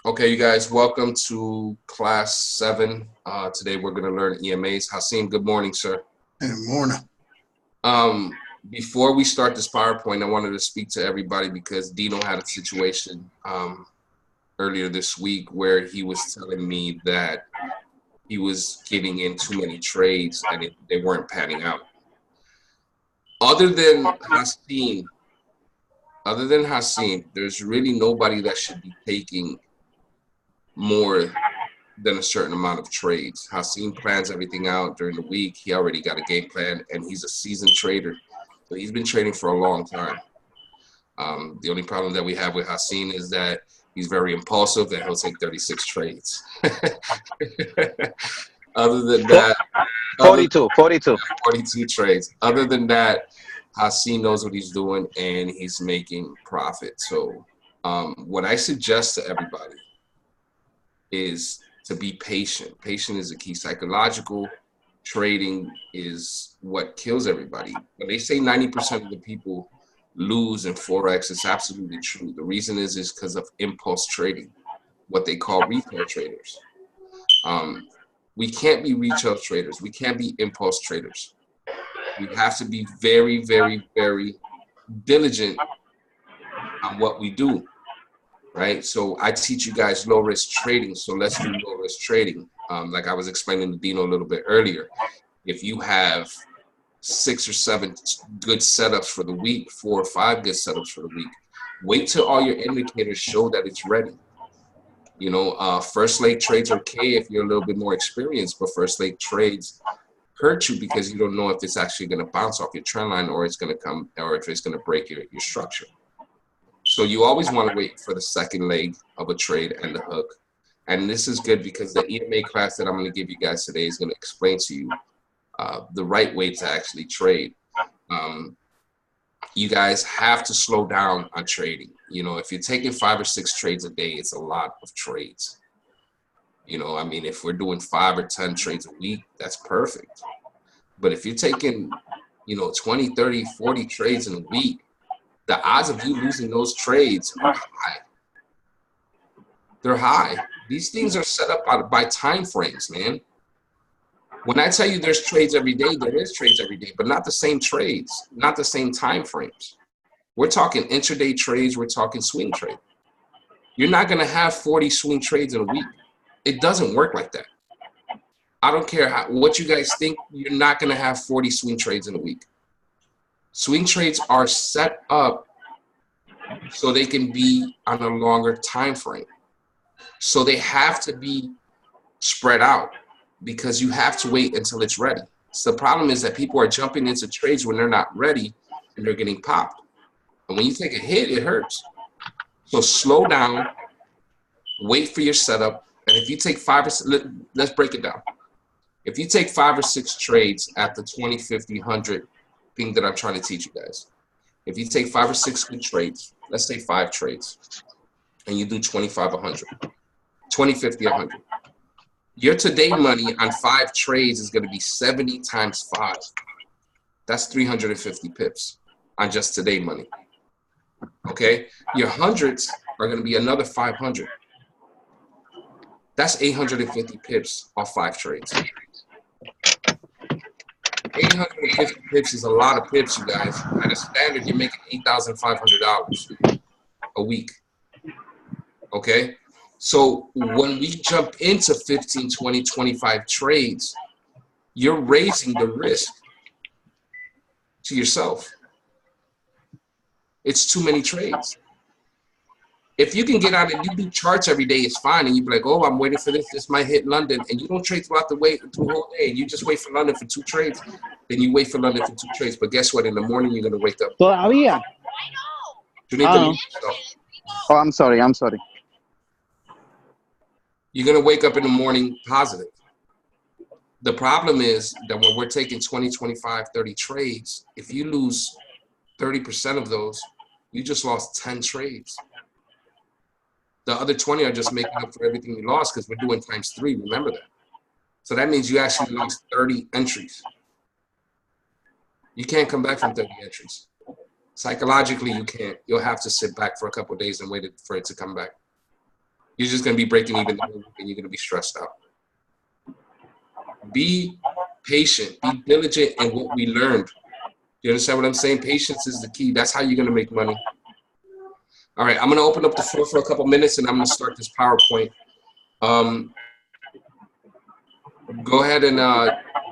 Okay, you guys, welcome to class 7. Today we're going to learn EMAs. Hasim, good morning, sir. Good morning. Um, Before we start this PowerPoint, I wanted to speak to everybody because Dino had a situation earlier this week where he was telling me that he was getting in too many trades and they weren't panning out. Other than Hasim, there's really nobody that should be taking more than a certain amount of trades. Hasim plans everything out during the week. He already got a game plan, and he's a seasoned trader. So he's been trading for a long time. The only problem that we have with Hasim is that he's very impulsive and he'll take 36 trades. Other than that, other 42, 42. 42 trades. Other than that, Hasim knows what he's doing and he's making profit. So what I suggest to everybody is to be patient. Patient is a key. Psychological trading is what kills everybody. When they say 90% of the people lose in Forex, it's absolutely true. The reason is because of impulse trading, what they call retail traders. We can't be retail traders. We can't be impulse traders. We have to be very, very, very diligent on what we do. Right? So I teach you guys low risk trading. So let's do low risk trading. Like I was explaining to Dino a little bit earlier, if you have 6 or 7 good setups for the week, 4 or 5 good setups for the week, wait till all your indicators show that it's ready. You know, first leg trades are okay if you're a little bit more experienced, but first leg trades hurt you because you don't know if it's actually going to bounce off your trend line or it's going to come or if it's going to break your structure. So you always want to wait for the second leg of a trade and the hook. And this is good because the EMA class that I'm going to give you guys today is going to explain to you the right way to actually trade. You guys have to slow down on trading. You know, if you're taking 5 or 6 trades a day, it's a lot of trades. You know, I mean, if we're doing 5 or 10 trades a week, that's perfect. But if you're taking, 20, 30, 40 trades in a week, the odds of you losing those trades are high. They're high. These things are set up by time frames, man. When I tell you there's trades every day, there is trades every day, but not the same trades, not the same time frames. We're talking intraday trades. We're talking swing trade. You're not going to have 40 swing trades in a week. It doesn't work like that. I don't care what you guys think. You're not going to have 40 swing trades in a week. Swing trades are set up so they can be on a longer time frame. So they have to be spread out because you have to wait until it's ready. So the problem is that people are jumping into trades when they're not ready and they're getting popped. And when you take a hit, it hurts. So slow down, wait for your setup. And if you take 5 or 6, let's break it down. If you take 5 or 6 trades at the 20, 50, 100 thing that I'm trying to teach you guys. If you take 5 or 6 good trades, let's say 5 trades, and you do 25, 100, 20, 50, 100. Your today money on 5 trades is going to be 70 times 5. That's 350 pips on just today money. Okay? Your hundreds are going to be another 500. That's 850 pips off 5 trades. 850 pips is a lot of pips, you guys. At a standard, you're making $8,500 a week. Okay? So when we jump into 15, 20, 25 trades, you're raising the risk to yourself. It's too many trades. If you can get out and you do charts every day, it's fine. And you be like, oh, I'm waiting for this. This might hit London. And you don't trade throughout the whole day. You just wait for London for 2 trades. Then you wait for London for 2 trades. But guess what? In the morning, you're going to wake up. Todavía. You need to Oh, I'm sorry. You're going to wake up in the morning positive. The problem is that when we're taking 20, 25, 30 trades, if you lose 30% of those, you just lost 10 trades. The other 20 are just making up for everything you lost because we're doing times 3. Remember that. So that means you actually lost 30 entries. You can't come back from 30 entries. Psychologically, you can't. You'll have to sit back for a couple of days and wait for it to come back. You're just going to be breaking even the whole week and you're going to be stressed out. Be patient. Be diligent in what we learned. You understand what I'm saying? Patience is the key. That's how you're going to make money. All right, I'm going to open up the floor for a couple minutes and I'm going to start this PowerPoint. Go ahead and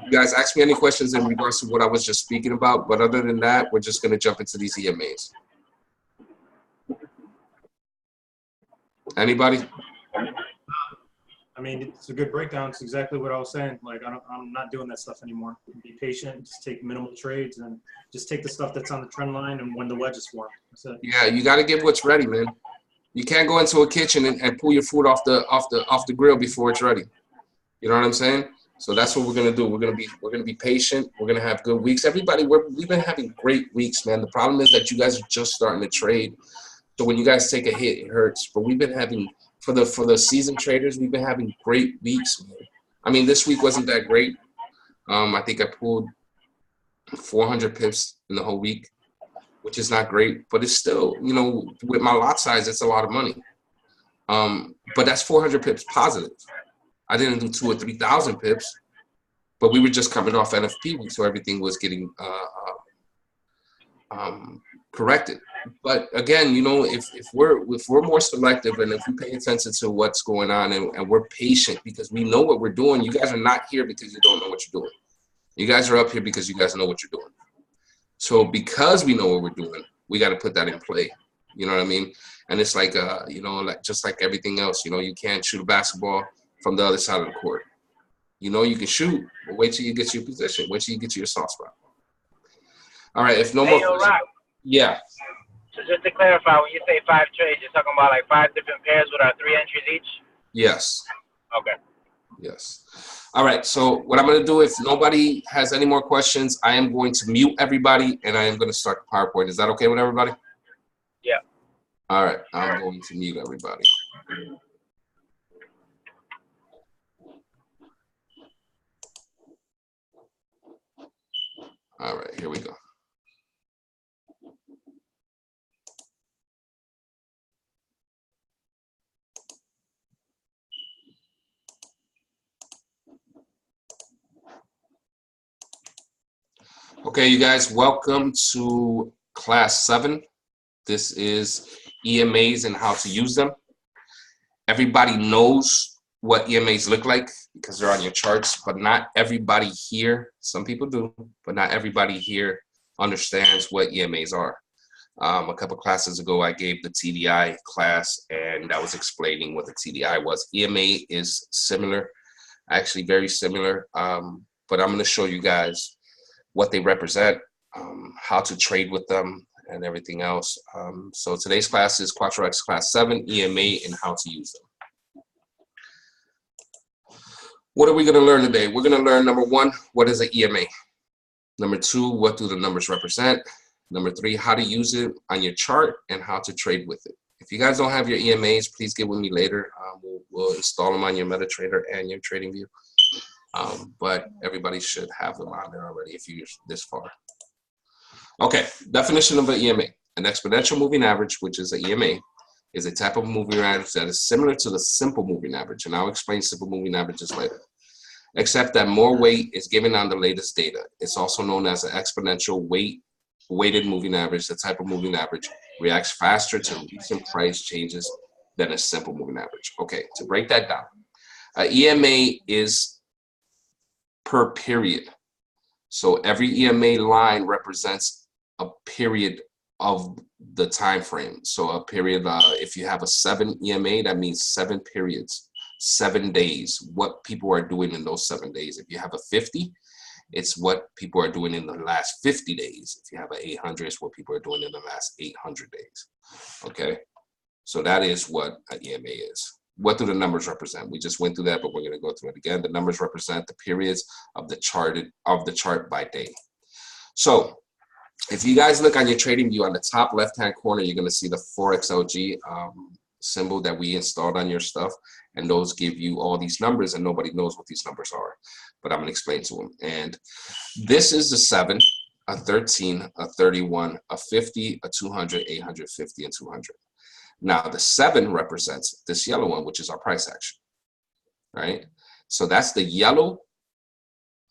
you guys ask me any questions in regards to what I was just speaking about. But other than that, we're just going to jump into these EMAs. Anybody? I mean, it's a good breakdown. It's exactly what I was saying. Like, I'm not doing that stuff anymore. Be patient, just take minimal trades, and just take the stuff that's on the trend line and when the wedge is formed. That's it. Yeah, you got to get what's ready, man. You can't go into a kitchen and pull your food off the grill before it's ready. You know what I'm saying? So that's what we're gonna do. We're gonna be patient. We're gonna have good weeks. Everybody, we've been having great weeks, man. The problem is that you guys are just starting to trade. So when you guys take a hit, it hurts. But we've been having for the seasoned traders, we've been having great weeks, man. I mean, this week wasn't that great. I think I pulled 400 pips in the whole week, which is not great, but it's still, you know, with my lot size, it's a lot of money. But that's 400 pips positive. I didn't do 2,000 or 3,000 pips, but we were just coming off NFP week, so everything was getting corrected. But again, you know, if we're more selective and if we pay attention to what's going on and we're patient because we know what we're doing, you guys are not here because you don't know what you're doing. You guys are up here because you guys know what you're doing. So because we know what we're doing, we got to put that in play. You know what I mean? And it's like, you know, like just like everything else, you know, you can't shoot a basketball from the other side of the court. You know, you can shoot, but wait till you get to your position. Wait till you get to your soft spot. All right, if no more questions. Yeah. So just to clarify, when you say 5 trades, you're talking about like 5 different pairs with our 3 entries each? Yes. Okay. Yes. All right, so what I'm going to do, if nobody has any more questions, I am going to mute everybody, and I am going to start the PowerPoint. Is that okay with everybody? Yeah. All right, I'm going to mute everybody. All right, here we go. Okay, you guys, welcome to class 7. This is EMAs and how to use them. Everybody knows what EMAs look like because they're on your charts, but not everybody here, some people do, but not everybody here understands what EMAs are. A couple classes ago, I gave the TDI class and I was explaining what the TDI was. EMA is similar, actually very similar, but I'm going to show you guys what they represent, how to trade with them, and everything else. So today's class is Cuatro X Class 7, EMA, and how to use them. What are we going to learn today? We're going to learn, number 1, what is an EMA? Number 2, what do the numbers represent? Number 3, how to use it on your chart and how to trade with it. If you guys don't have your EMAs, please get with me later. We'll install them on your MetaTrader and your TradingView. But everybody should have them on there already if you're this far. Okay, definition of an EMA. An exponential moving average, which is an EMA, is a type of moving average that is similar to the simple moving average, and I'll explain simple moving averages later, except that more weight is given on the latest data. It's also known as an exponential weighted moving average. The type of moving average reacts faster to recent price changes than a simple moving average. Okay, to break that down, an EMA is per period. So every EMA line represents a period of the time frame. So a period, if you have a 7 EMA, that means 7 periods, 7 days, what people are doing in those 7 days. If you have a 50, it's what people are doing in the last 50 days. If you have an 800, it's what people are doing in the last 800 days. Okay, so that is what an EMA is. What do the numbers represent? We just went through that, but we're going to go through it again. The numbers represent the periods of the chart by day. So if you guys look on your trading view on the top left-hand corner, you're going to see the 4XLG symbol that we installed on your stuff. And those give you all these numbers, and nobody knows what these numbers are. But I'm going to explain to them. And this is the 7, a 13, a 31, a 50, a 200, 850, and 200. Now the 7 represents this yellow one, which is our price action, right? So that's the yellow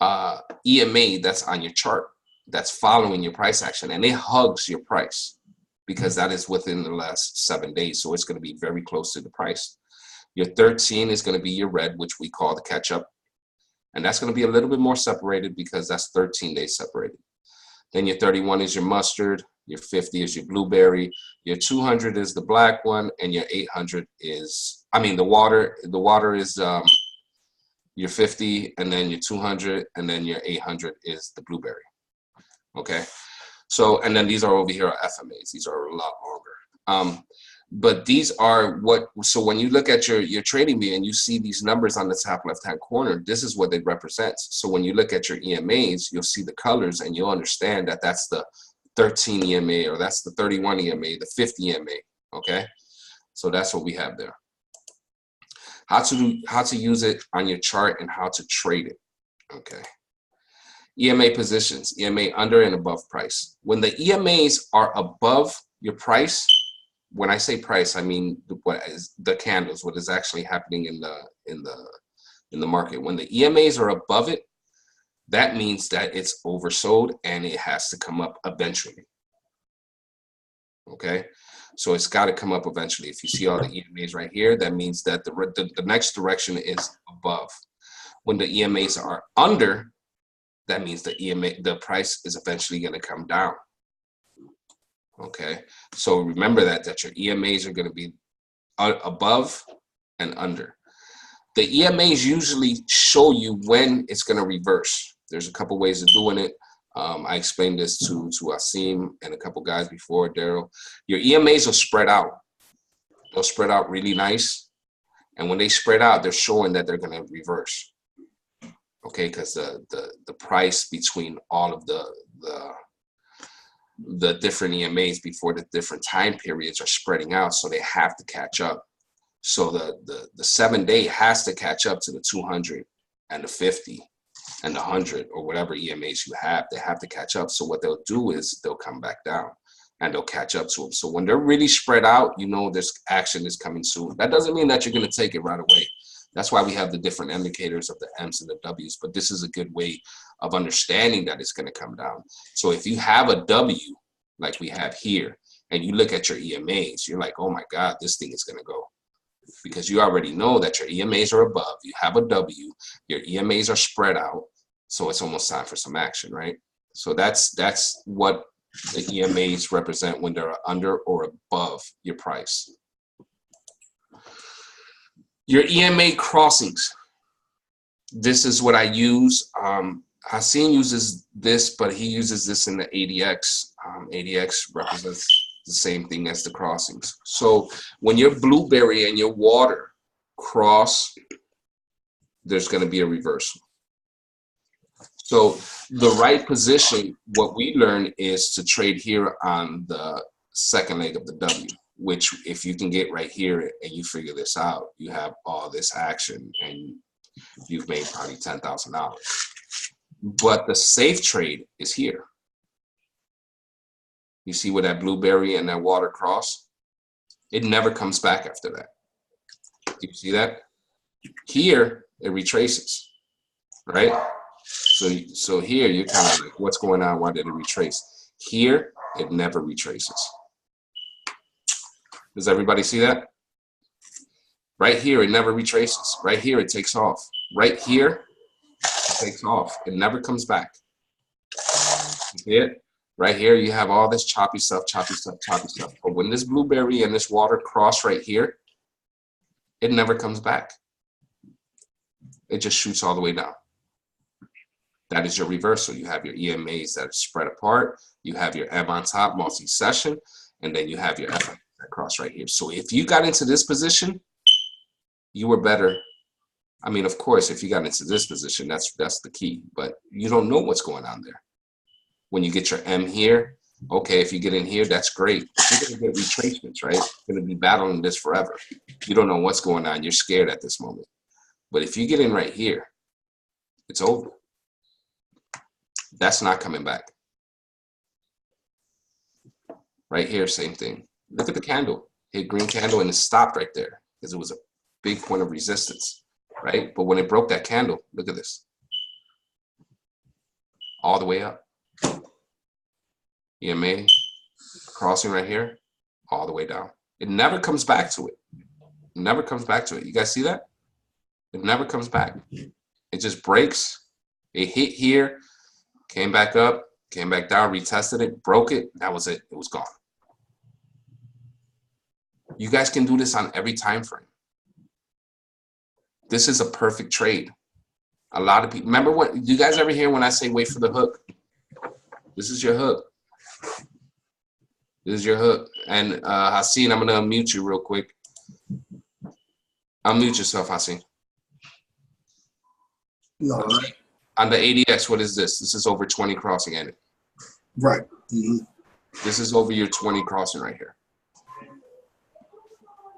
EMA that's on your chart, that's following your price action, and it hugs your price because that is within the last 7 days. So it's going to be very close to the price. Your 13 is going to be your red, which we call the catch up. And that's going to be a little bit more separated because that's 13 days separated. Then your 31 is your mustard. Your 50 is your blueberry. Your 200 is the black one. And your 800 is, I mean, the water is your 50, and then your 200, and then your 800 is the blueberry. Okay. So, and then these are over here are FMAs. These are a lot longer. But these are what, so when you look at your trading view and you see these numbers on the top left-hand corner, this is what they represent. So when you look at your EMAs, you'll see the colors and you'll understand that that's the 13 EMA, or that's the 31 EMA, the 50 EMA, okay? So that's what we have there. How to use it on your chart and how to trade it, okay? EMA positions, EMA under and above price. When the EMAs are above your price, when I say price, I mean what is the candles, what is actually happening in the market. When the EMAs are above it, that means that it's oversold and it has to come up eventually. Okay, so it's got to come up eventually. If you see all the EMAs right here, that means that the next direction is above. When the EMAs are under, that means the price is eventually going to come down. Okay, so remember that your EMAs are going to be above and under. The EMAs usually show you when it's going to reverse. There's a couple ways of doing it. I explained this to Asim and a couple guys before, Daryl. Your EMAs will spread out. They'll spread out really nice. And when they spread out, they're showing that they're going to reverse. Okay, because the price between all of the different EMAs before the different time periods are spreading out, so they have to catch up. So the 7 day has to catch up to the 200 and the 50 and the 100 or whatever EMAs you have. They have to catch up. So what they'll do is they'll come back down and they'll catch up to them. So when they're really spread out, you know this action is coming soon. That doesn't mean that you're going to take it right away. That's why we have the different indicators of the M's and the W's, but this is a good way of understanding that it's going to come down. So if you have a W like we have here and you look at your EMAs, you're like, oh my God, this thing is going to go. Because you already know that your EMAs are above, you have a W, your EMAs are spread out, so it's almost time for some action, right? So that's what the EMAs represent when they're under or above your price. Your EMA crossings. This is what I use. Hassan uses this, but he uses this in the ADX. ADX represents the same thing as the crossings. So when your blueberry and your water cross, there's going to be a reversal. So the right position, what we learn is to trade here on the second leg of the W, which if you can get right here and you figure this out, you have all this action and you've made probably $10,000. But the safe trade is here. You see where that blueberry and that water cross? It never comes back after that. Do you see that? Here, it retraces, right? So here, you're kind of like, what's going on? Why did it retrace? Here, it never retraces. Does everybody see that? Right here, it never retraces. Right here, it takes off. Right here, it takes off. It never comes back. You see it? Right here, you have all this choppy stuff, choppy stuff, choppy stuff. But when this blueberry and this water cross right here, it never comes back. It just shoots all the way down. That is your reversal. You have your EMAs that are spread apart. You have your M on top, multi-session, and then you have your F that cross right here. So if you got into this position, you were better. I mean, of course, if you got into this position, that's the key. But you don't know what's going on there. When you get your M here, okay, if you get in here, that's great. You're going to get retracements, right? You're going to be battling this forever. You don't know what's going on. You're scared at this moment. But if you get in right here, it's over. That's not coming back. Right here, same thing. Look at the candle. hit green candle, and it stopped right there because it was a big point of resistance, right? But when it broke that candle, look at this, all the way up. EMA crossing right here, all the way down. It never comes back to it. It never comes back to it. You guys see that? It never comes back. It just breaks. It hit here, came back up, came back down, retested it, broke it. That was it. It was gone. You guys can do this on every time frame. This is a perfect trade. A lot of people, remember what, do you guys ever hear when I say wait for the hook? This is your hook. This is your hook. And Haseen, I'm going to unmute you real quick. Unmute yourself, Haseen. No, right. On the ADX, what is this? This is over 20 crossing, ain't it? Right. Mm-hmm. This is over your 20 crossing right here.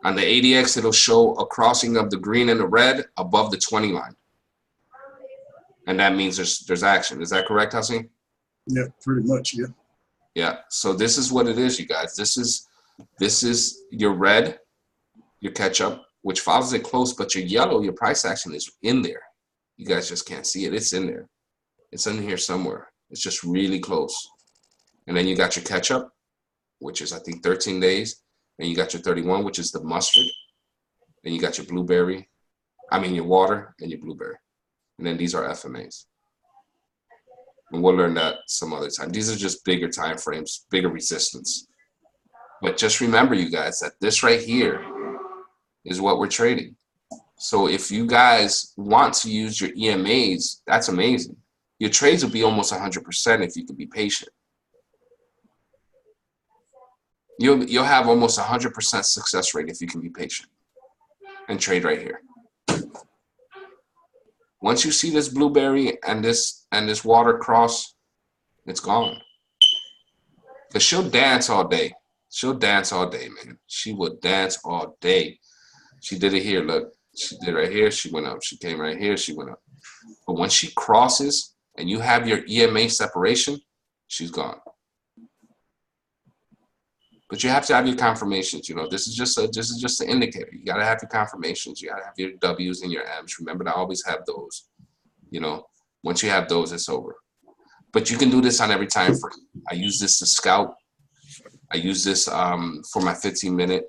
On the ADX, it'll show a crossing of the green and the red above the 20 line. And that means there's action. Is that correct, Haseen? Yeah, pretty much, yeah. Yeah, so this is what it is, you guys. This is your red, your catch-up, which follows it close, but your yellow, your price action is in there. You guys just can't see it. It's in there. It's in here somewhere. It's just really close. And then you got your catch-up, which is, I think, 13 days. And you got your 31, which is the mustard. And you got your blueberry. I mean, your water and your blueberry. And then these are FMAs. And we'll learn that some other time. These are just bigger time frames, bigger resistance. But just remember, you guys, that this right here is what we're trading. So if you guys want to use your EMAs, that's amazing. Your trades will be almost 100% if you can be patient. You'll have almost 100% success rate if you can be patient and trade right here. Once you see this blueberry and this water cross, it's gone. Because she'll dance all day. She'll dance all day, man. She will dance all day. She did it here, look. She did right here, she went up. She came right here, she went up. But when she crosses and you have your EMA separation, she's gone. But you have to have your confirmations. You know, this is just an indicator. You gotta have your confirmations. You gotta have your W's and your M's. Remember to always have those. You know, once you have those, it's over. But you can do this on every time frame. I use this to scout. I use this for my 15-minute.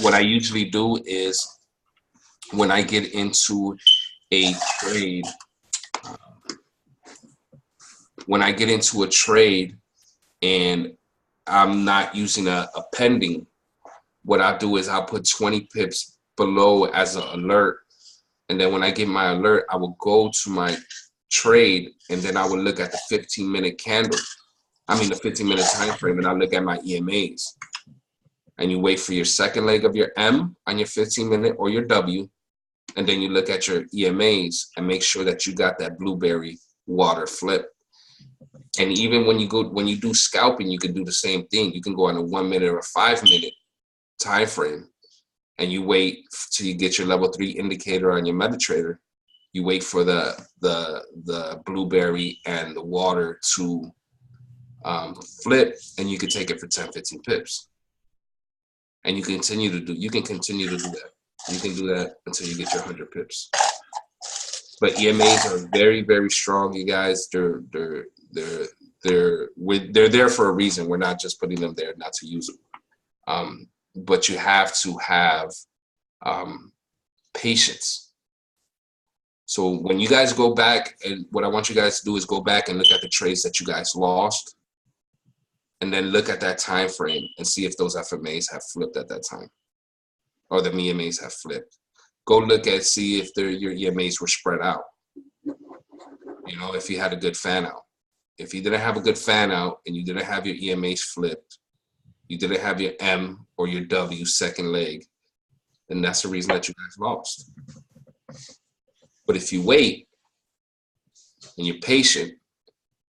What I usually do is when I get into a trade, and I'm not using a pending, what I'll do is I'll put 20 pips below as an alert. And then when I get my alert, I will go to my trade and then I will look at the 15-minute candle. I mean the 15-minute time frame, and I'll look at my EMAs. And you wait for your second leg of your M on your 15-minute or your W. And then you look at your EMAs and make sure that you got that blueberry water flip. And even when you do scalping, you can do the same thing. You can go on a 1 minute or a 5 minute time frame, and you wait till you get your level 3 indicator on your MetaTrader. You wait for the blueberry and the water to flip, and you can take it for 10, 15 pips. And you can continue to do that. You can do that until you get your 100 pips. But EMAs are very, very strong, you guys. They're there for a reason. We're not just putting them there not to use them. But you have to have patience. So when you guys go back, and what I want you guys to do is go back and look at the trades that you guys lost, and then look at that time frame and see if those FMAs have flipped at that time, or the EMAs have flipped. Go look at, see if your EMAs were spread out. You know, if you had a good fan out. If you didn't have a good fan out and you didn't have your EMAs flipped, you didn't have your M or your W second leg, then that's the reason that you guys lost. But if you wait and you're patient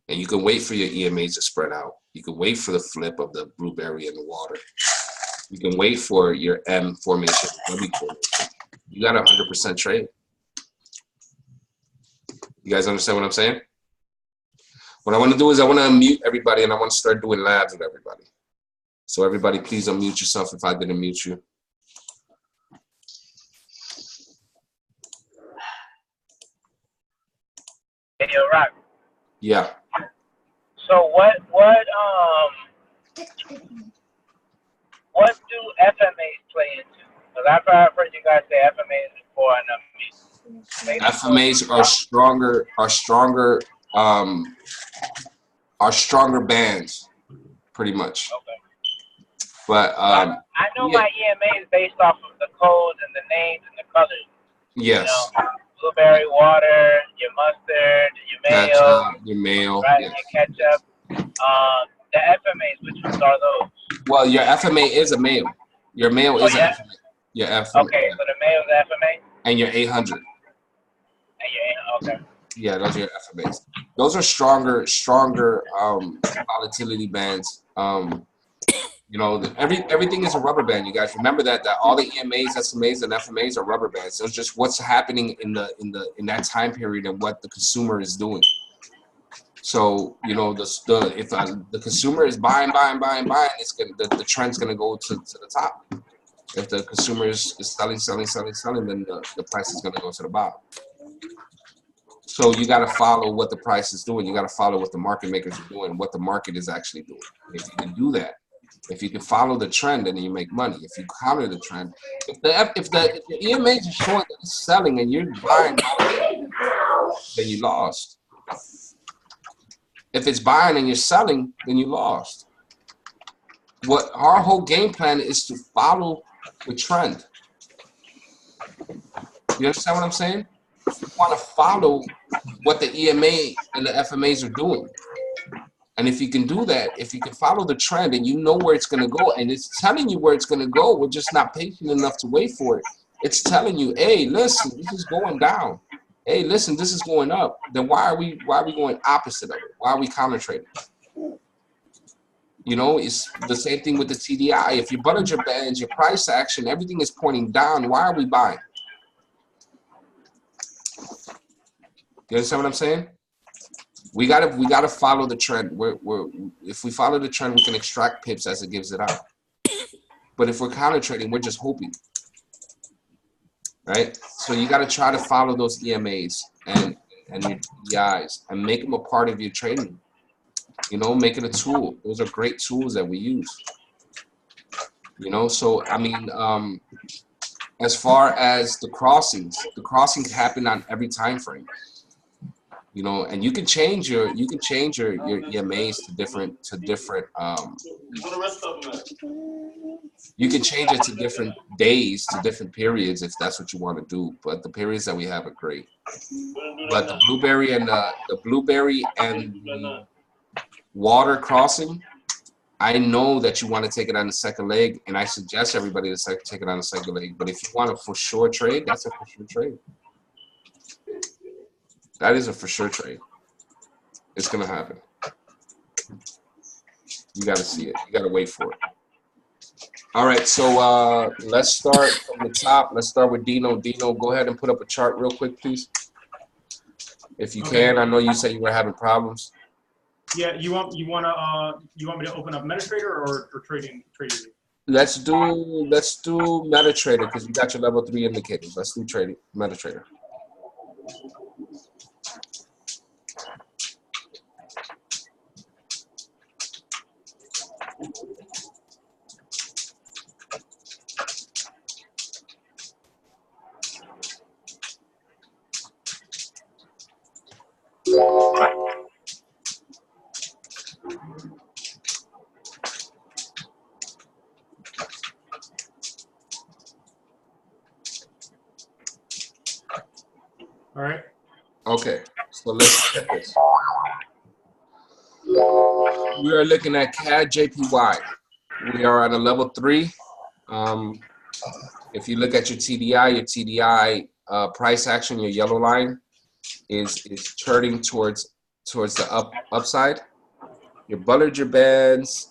and you can wait for your EMAs to spread out, you can wait for the flip of the blueberry and the water, you can wait for your M formation, W formation, you got a 100% trade. You guys understand what I'm saying? What I want to do is I want to unmute everybody and I want to start doing labs with everybody. So everybody, please unmute yourself if I didn't mute you. Hey, yo, Rock. Yeah. So what do FMAs play into? Because I've heard you guys say FMAs before, and FMAs are stronger bands, pretty much. Okay. But I know yeah. my EMA is based off of the codes and the names and the colors. Yes. You know, blueberry water, your mustard, your mayo, Ketchup, your mayo, right? yes. Your ketchup. The FMAs, which ones are those? Well, your FMA is a mayo. Your mayo is yeah? a FMA. Your FMA. Okay, so the mayo is FMA? And your 800. And your okay. Yeah, those are your FMAs. Those are stronger volatility bands. You know, everything is a rubber band. You guys remember that all the EMAs, SMAs, and FMAs are rubber bands. So it's just what's happening in that time period and what the consumer is doing. So you know, if the consumer is buying, it's the trend's gonna go to the top. If the consumer is selling, then the price is gonna go to the bottom. So you got to follow what the price is doing. You got to follow what the market makers are doing, what the market is actually doing. If you can do that, if you can follow the trend, then you make money. If you counter the trend, if the EMAs are showing that it's selling and you're buying, then you lost. If it's buying and you're selling, then you lost. What our whole game plan is to follow the trend. You understand what I'm saying? You want to follow what the EMA and the FMAs are doing. And if you can do that, if you can follow the trend and you know where it's going to go, and it's telling you where it's going to go, we're just not patient enough to wait for it. It's telling you, hey, listen, this is going down. Hey, listen, this is going up. Then why are we going opposite of it? Why are we counter trading? You know, it's the same thing with the TDI. If you Bollinger Bands, your price action, everything is pointing down. Why are we buying? You understand what I'm saying? We gotta follow the trend. If we follow the trend, we can extract pips as it gives it out. But if we're counter trading, we're just hoping, right? So you gotta try to follow those EMAs and your TDIs and make them a part of your trading. You know, make it a tool. Those are great tools that we use. You know, so I mean, as far as the crossings happen on every time frame. You know, and you can change your EMAs to different you can change it to different days, to different periods if that's what you want to do. But the periods that we have are great. But the blueberry and the water crossing, I know that you want to take it on the second leg, and I suggest everybody to take it on the second leg. But if you want a for sure trade, that's a for sure trade. That is a for sure trade. It's going to happen. You got to see it. You got to wait for it. All right, so let's start from the top. Let's start with Dino. Dino, go ahead and put up a chart real quick, please. If you can. I know you said you were having problems. Yeah, you want me to open up MetaTrader or trading? Let's do MetaTrader because you got your level 3 indicators. Let's do trading MetaTrader. All right. Okay, so let's look at this. We are looking at CAD JPY. We are on a level 3. If you look at your TDI price action, your yellow line is turning towards the upside. Your Bollinger Bands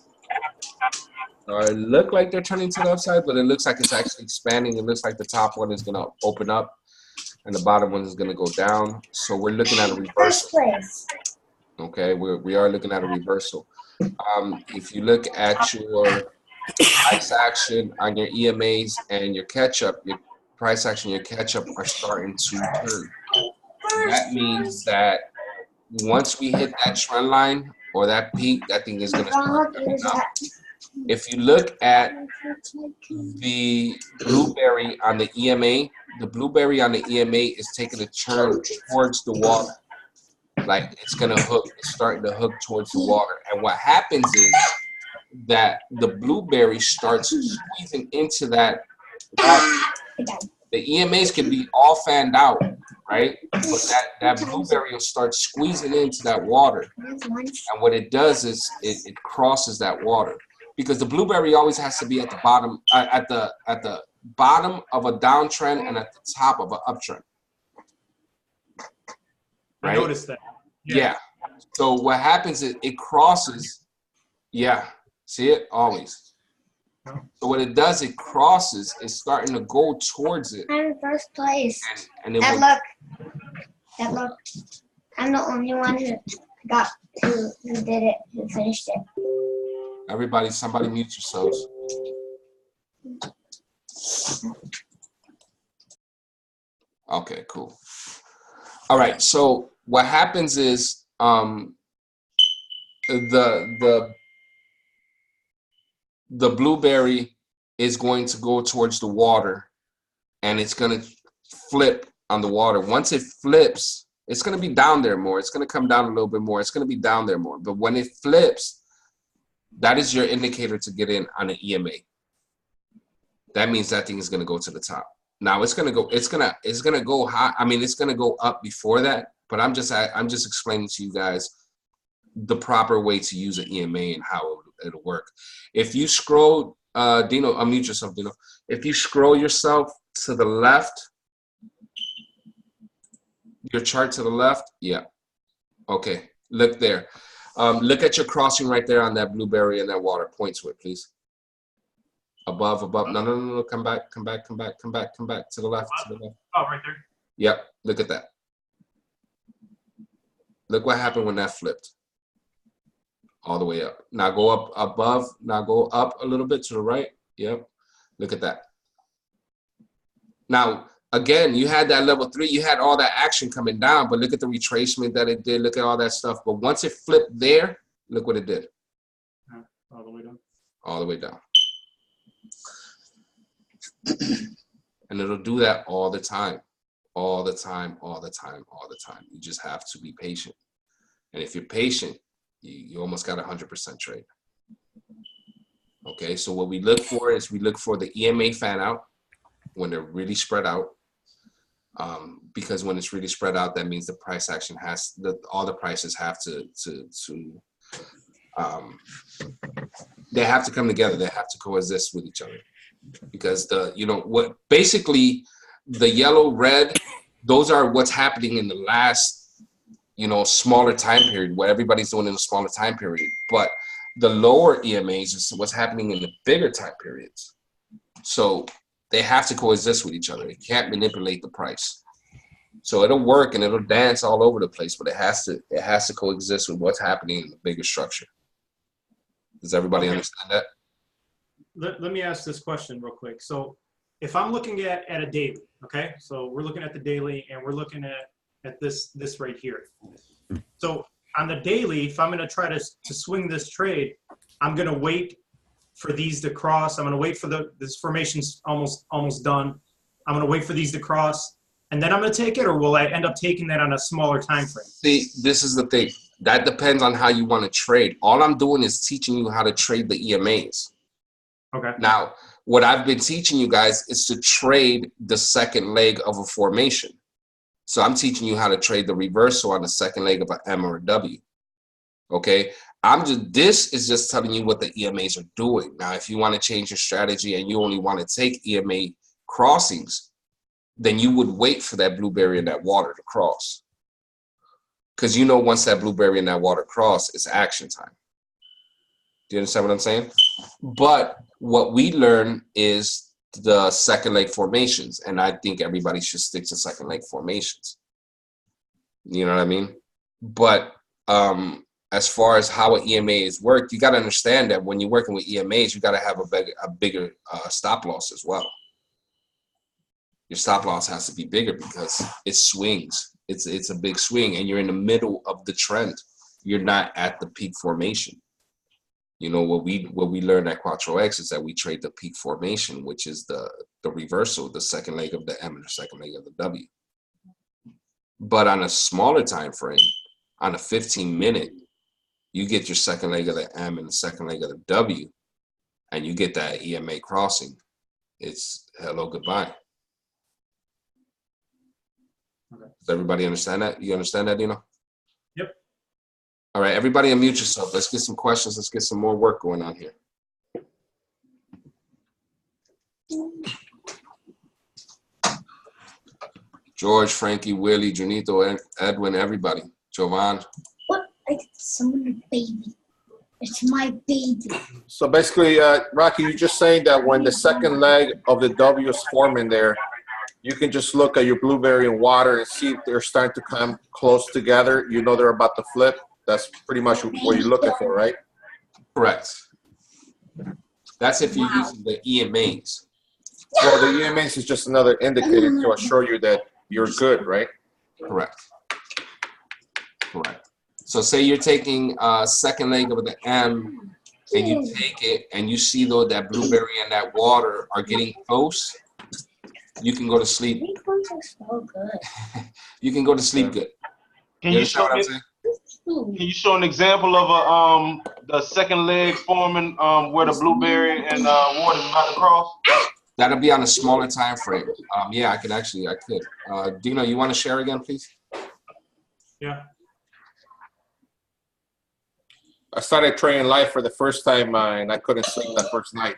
look like they're turning to the upside, but it looks like it's actually expanding. It looks like the top one is going to open up and the bottom one is going to go down. So we're looking at a reversal. Okay, we are looking at a reversal. If you look at your price action on your EMAs and your catch-up, your price action, your catch-up are starting to turn. That means that once we hit that trend line or that peak, that thing is going to start coming down. If you look at the blueberry on the EMA, the blueberry on the EMA is taking a turn towards the water. Like it's going to hook, it's starting to hook towards the water. And what happens is that the blueberry starts squeezing into that water. The EMAs can be all fanned out, right? But that blueberry will start squeezing into that water. And what it does is it crosses that water. Because the blueberry always has to be at the bottom, at the bottom of a downtrend and at the top of an uptrend. I Right? noticed that. Yeah. So what happens is it crosses. Yeah. See it? Always. So what it does, it crosses. It's starting to go towards it. I'm in first place. And it And will, look, I'm the only one who did it, who finished it. somebody mute yourselves. Okay, cool. All right. So what happens is the blueberry is going to go towards the water and it's going to flip on the water. Once it flips, it's going to be down there more. It's going to come down a little bit more. It's going to be down there more. But when it flips, that is your indicator to get in on an EMA. That means that thing is going to go to the top. Now it's going to go high. I mean, it's going to go up before that, but I'm just explaining to you guys the proper way to use an EMA and how it'll work. If you scroll, Dino, unmute yourself, Dino. If you scroll yourself to the left, your chart to the left, yeah. Okay, look there. Look at your crossing right there on that blueberry and that water. Point to it, please. Above. No. Come back to the left. Oh, right there. Yep, look at that. Look what happened when that flipped. All the way up. Now go up above. Now go up a little bit to the right. Yep. Look at that. Now, again, you had that level 3. You had all that action coming down, but look at the retracement that it did. Look at all that stuff. But once it flipped there, look what it did. All the way down. All the way down. And it'll do that all the time. All the time. You just have to be patient. And if you're patient, you almost got 100% trade. Okay, so what we look for is we look for the EMA fan out when they're really spread out. Because when it's really spread out, that means the price action has all the prices have to they have to come together. They have to coexist with each other. Because basically the yellow, red, those are what's happening in the last smaller time period, what everybody's doing in a smaller time period. But the lower EMAs is what's happening in the bigger time periods. So they have to coexist with each other. It can't manipulate the price. So it'll work and it'll dance all over the place, but it has to coexist with what's happening in the bigger structure. Does everybody understand that? Let me ask this question real quick. So if I'm looking at a daily, okay? So we're looking at the daily and we're looking at this right here. So on the daily, if I'm going to try to swing this trade, I'm going to wait for these to cross. I'm going to wait for this formation's almost done. I'm going to wait for these to cross, and then I'm going to take it, or will I end up taking that on a smaller time frame? See, this is the thing. That depends on how you want to trade. All I'm doing is teaching you how to trade the EMAs. Okay. Now, what I've been teaching you guys is to trade the second leg of a formation. So I'm teaching you how to trade the reversal on the second leg of an M or a W. Okay. This is just telling you what the EMAs are doing. Now, if you want to change your strategy and you only want to take EMA crossings, then you would wait for that blueberry and that water to cross. Because once that blueberry and that water cross, it's action time. Do you understand what I'm saying? But what we learn is the second leg formations, and I think everybody should stick to second leg formations. You know what I mean? But as far as how an EMA is worked, you got to understand that when you're working with EMAs, you got to have a bigger stop loss as well. Your stop loss has to be bigger because it swings. It's a big swing, and you're in the middle of the trend. You're not at the peak formation. You know, what we learned at Cuatro X is that we trade the peak formation, which is the reversal, the second leg of the M and the second leg of the W. But on a smaller time frame, on a 15-minute, you get your second leg of the M and the second leg of the W, and you get that EMA crossing. It's hello, goodbye. Okay. Does everybody understand that? You understand that, Dino? Yep. All right, everybody unmute yourself. Let's get some questions. Let's get some more work going on here. George, Frankie, Willie, Junito, Edwin, everybody. Jovan. What? I did summon a baby. It's my baby. So basically, Rocky, you're just saying that when the second leg of the W is forming there, you can just look at your blueberry and water and see if they're starting to come close together. You know they're about to flip. That's pretty much what you're looking for, right? Correct. That's if you're using the EMAs. Well, the EMS is just another indicator to assure you that you're good, right? Correct. Correct. So say you're taking second leg of the M and you take it and you see though that blueberry and that water are getting close, you can go to sleep. These ones are so good. You can go to sleep good. Can You you show understand what I'm me? saying? Can you show an example of the second leg forming where the blueberry and water is about to cross? That'll be on a smaller time frame. Yeah, I could. Dino, you want to share again, please? Yeah. I started training live for the first time and I couldn't sleep that first night.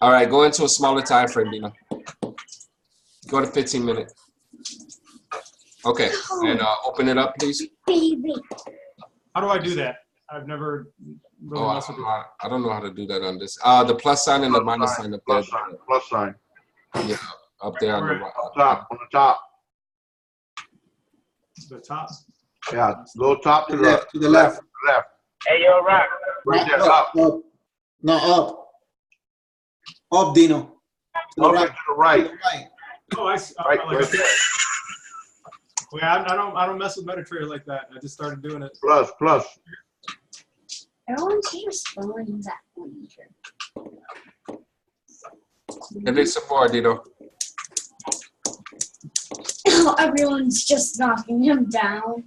All right, go into a smaller time frame, Dino. Go to 15 minutes. Okay, and open it up, please. Baby. How do I do that? I've never really Oh, messed with it. I don't know how to do that on this. The plus sign and the minus sign up there. Plus sign. Yeah, up there on the Right. right. On the top. The top. Yeah, go top to To the left. left. Hey, yo, Rock. Right there, Up, up. up. No, up. Up, Dino. To the Up right. and to the right. To the right. Oh, I see. Right, Like right there. Yeah, I don't mess with MetaTrader like that. I just started doing it. Plus. Everyone's just throwing that one here. Give me some more, Dino. Everyone's just knocking him down.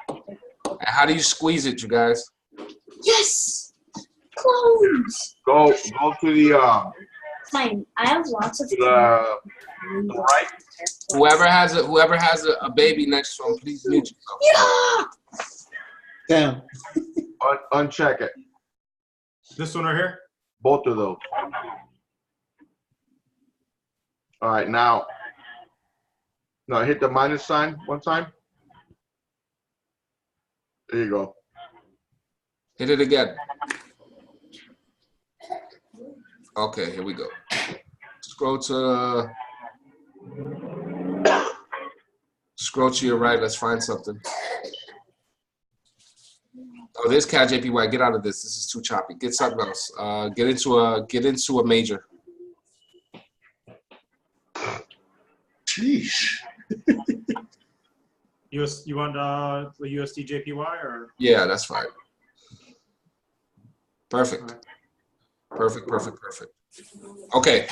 And how do you squeeze it, you guys? Yes! Clones! Go to the Fine. I have lots of to the right. Whoever has a baby next to him, please mute yourself. Yeah! Damn. Uncheck it. This one right here? Both of those. All right, now hit the minus sign one time. There you go. Hit it again. Okay, here we go. Scroll to your right. Let's find something. Oh, there's Cat JPY. Get out of this. This is too choppy. Get something else. Get into a major. Sheesh. You want the USD JPY or? Yeah, that's fine. Perfect. Perfect. Okay.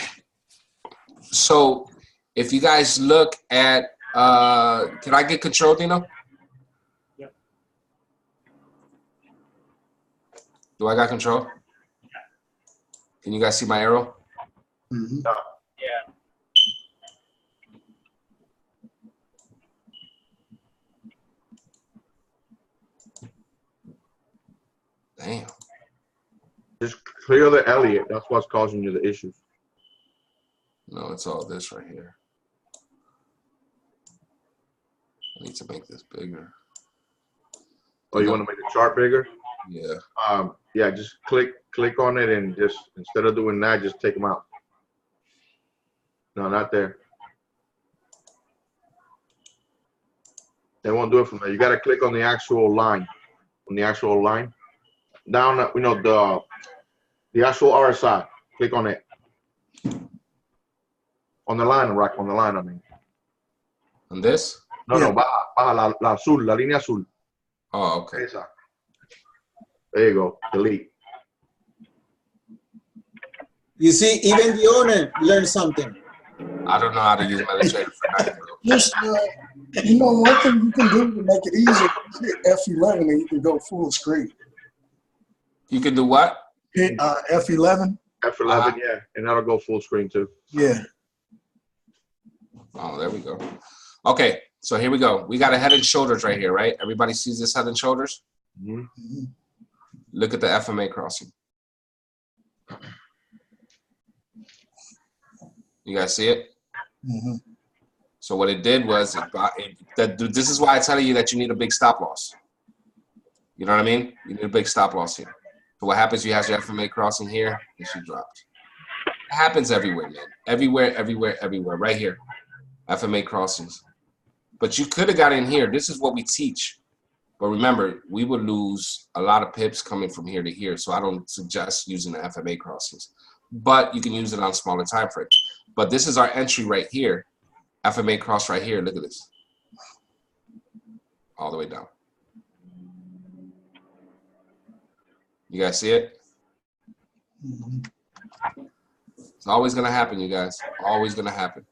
So if you guys look at, can I get control, Dino? Yep. Do I got control? Can you guys see my arrow? Mhm. Yeah. Damn. Just clear the Elliott. That's what's causing you the issues. No, it's all this right here. I need to make this bigger. Oh, you want to make the chart bigger? Yeah. Yeah, just click on it and just instead of doing that, just take them out. No, not there. It won't do it from there. You got to click on the actual line. On the actual line. Down, you know, the actual RSI. Click on it. On the line, Rock. On the line, I mean. On this? No, no, baja la azul, la línea azul. Oh, okay. Esa. There you go. Delete. You see, even the owner learned something. I don't know how to use Illustrator for nothing, bro. Just, you know, one thing you can do to make it easier, hit F11 and you can go full screen. You can do what? Hit F11. F11, yeah, and that'll go full screen too. Yeah. Oh, there we go. Okay, so here we go. We got a head and shoulders right here, right? Everybody sees this head and shoulders? Mm-hmm. Look at the FMA crossing. You guys see it? Mm-hmm. So what it did was, this is why I tell you that you need a big stop loss. You know what I mean? You need a big stop loss here. So what happens, you have your FMA crossing here, and she dropped. It happens everywhere, man. Everywhere, everywhere, everywhere. Right here. FMA crossings. But you could have got in here. This is what we teach. But remember, we would lose a lot of pips coming from here to here. So I don't suggest using the FMA crossings. But you can use it on smaller time frames. But this is our entry right here. FMA cross right here. Look at this. All the way down. You guys see it? Mm-hmm. It's always going to happen, you guys. Always going to happen.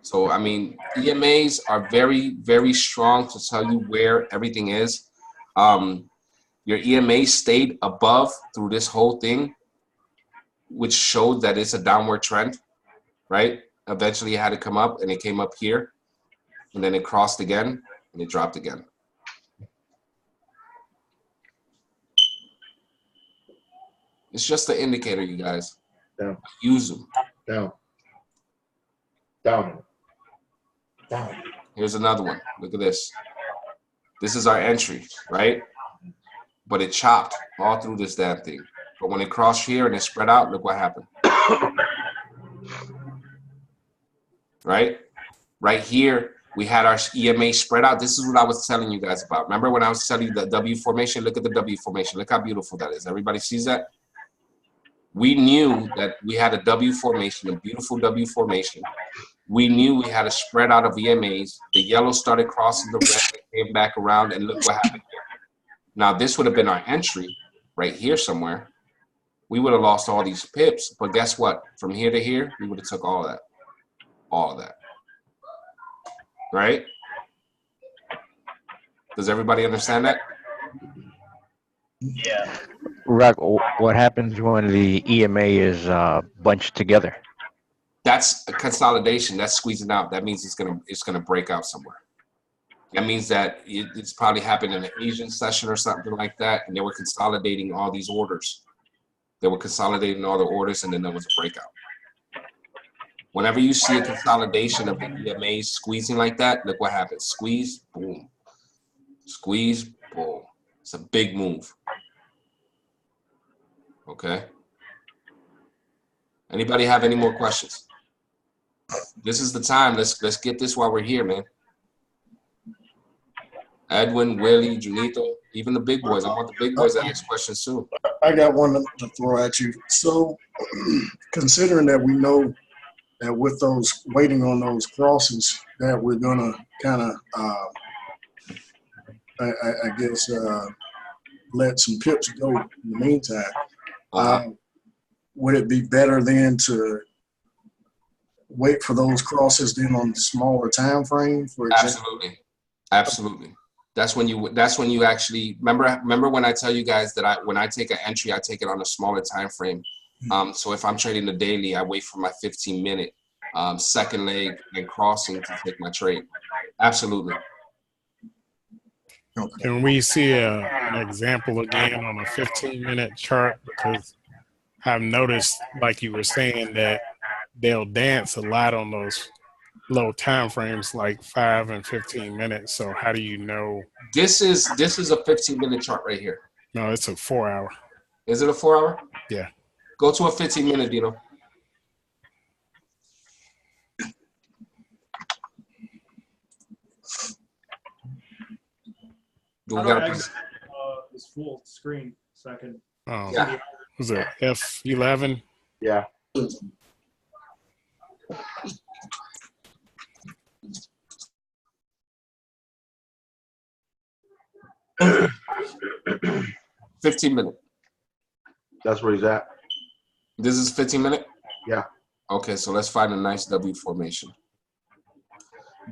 So, I mean, EMAs are very, very strong to tell you where everything is. Your EMA stayed above through this whole thing, which showed that it's a downward trend, right? Eventually it had to come up, and it came up here, and then it crossed again, and it dropped again. It's just an indicator, you guys. Down. Use them. Down. Down. Down. Here's another one. Look at this. This is our entry, right? But it chopped all through this damn thing. But when it crossed here and it spread out, look what happened. Right? Right here, we had our EMA spread out. This is what I was telling you guys about. Remember when I was telling you the W formation? Look at the W formation. Look how beautiful that is. Everybody sees that? We knew that we had a W formation, a beautiful W formation. We knew we had a spread out of EMAs. The yellow started crossing the red, came back around, and look what happened here. Now, this would have been our entry right here somewhere. We would have lost all these pips, but guess what? From here to here, we would have took all of that. All of that. Right? Does everybody understand that? Yeah. Rock, what happens when the EMA is bunched together? That's a consolidation. That's squeezing out. That means it's gonna break out somewhere. That means that it's probably happened in an Asian session or something like that, and they were consolidating all these orders. They were consolidating all the orders, and then there was a breakout. Whenever you see a consolidation of the EMAs squeezing like that, look what happens. Squeeze, boom. Squeeze, boom. It's a big move. Okay. Anybody have any more questions? This is the time. Let's get this while we're here, man. Edwin, Willie, Junito, even the big boys. I want the big boys to ask questions too. I got one to throw at you. So, considering that we know that with those waiting on those crosses, that we're gonna kind of, I guess, let some pips go in the meantime. Would it be better then to wait for those crosses then on the smaller time frame? For example? Absolutely, absolutely. That's when you actually remember when I tell you guys that when I take an entry, I take it on a smaller time frame. So if I'm trading the daily, I wait for my 15-minute second leg and crossing to take my trade. Absolutely. Okay. Can we see an example again on a 15-minute chart? Because I've noticed, like you were saying, that they'll dance a lot on those low time frames, like 5 and 15 minutes. So how do you know? This is a 15-minute chart right here. No, it's a 4-hour. Is it a 4-hour? Yeah. Go to a 15-minute, Dino. Do How we do I gotta exit this full screen so I can see Yeah. the Was it F11? Yeah. press 15 minute. That's where he's at. This is 15 minute? Yeah. Okay, so let's find a nice W formation.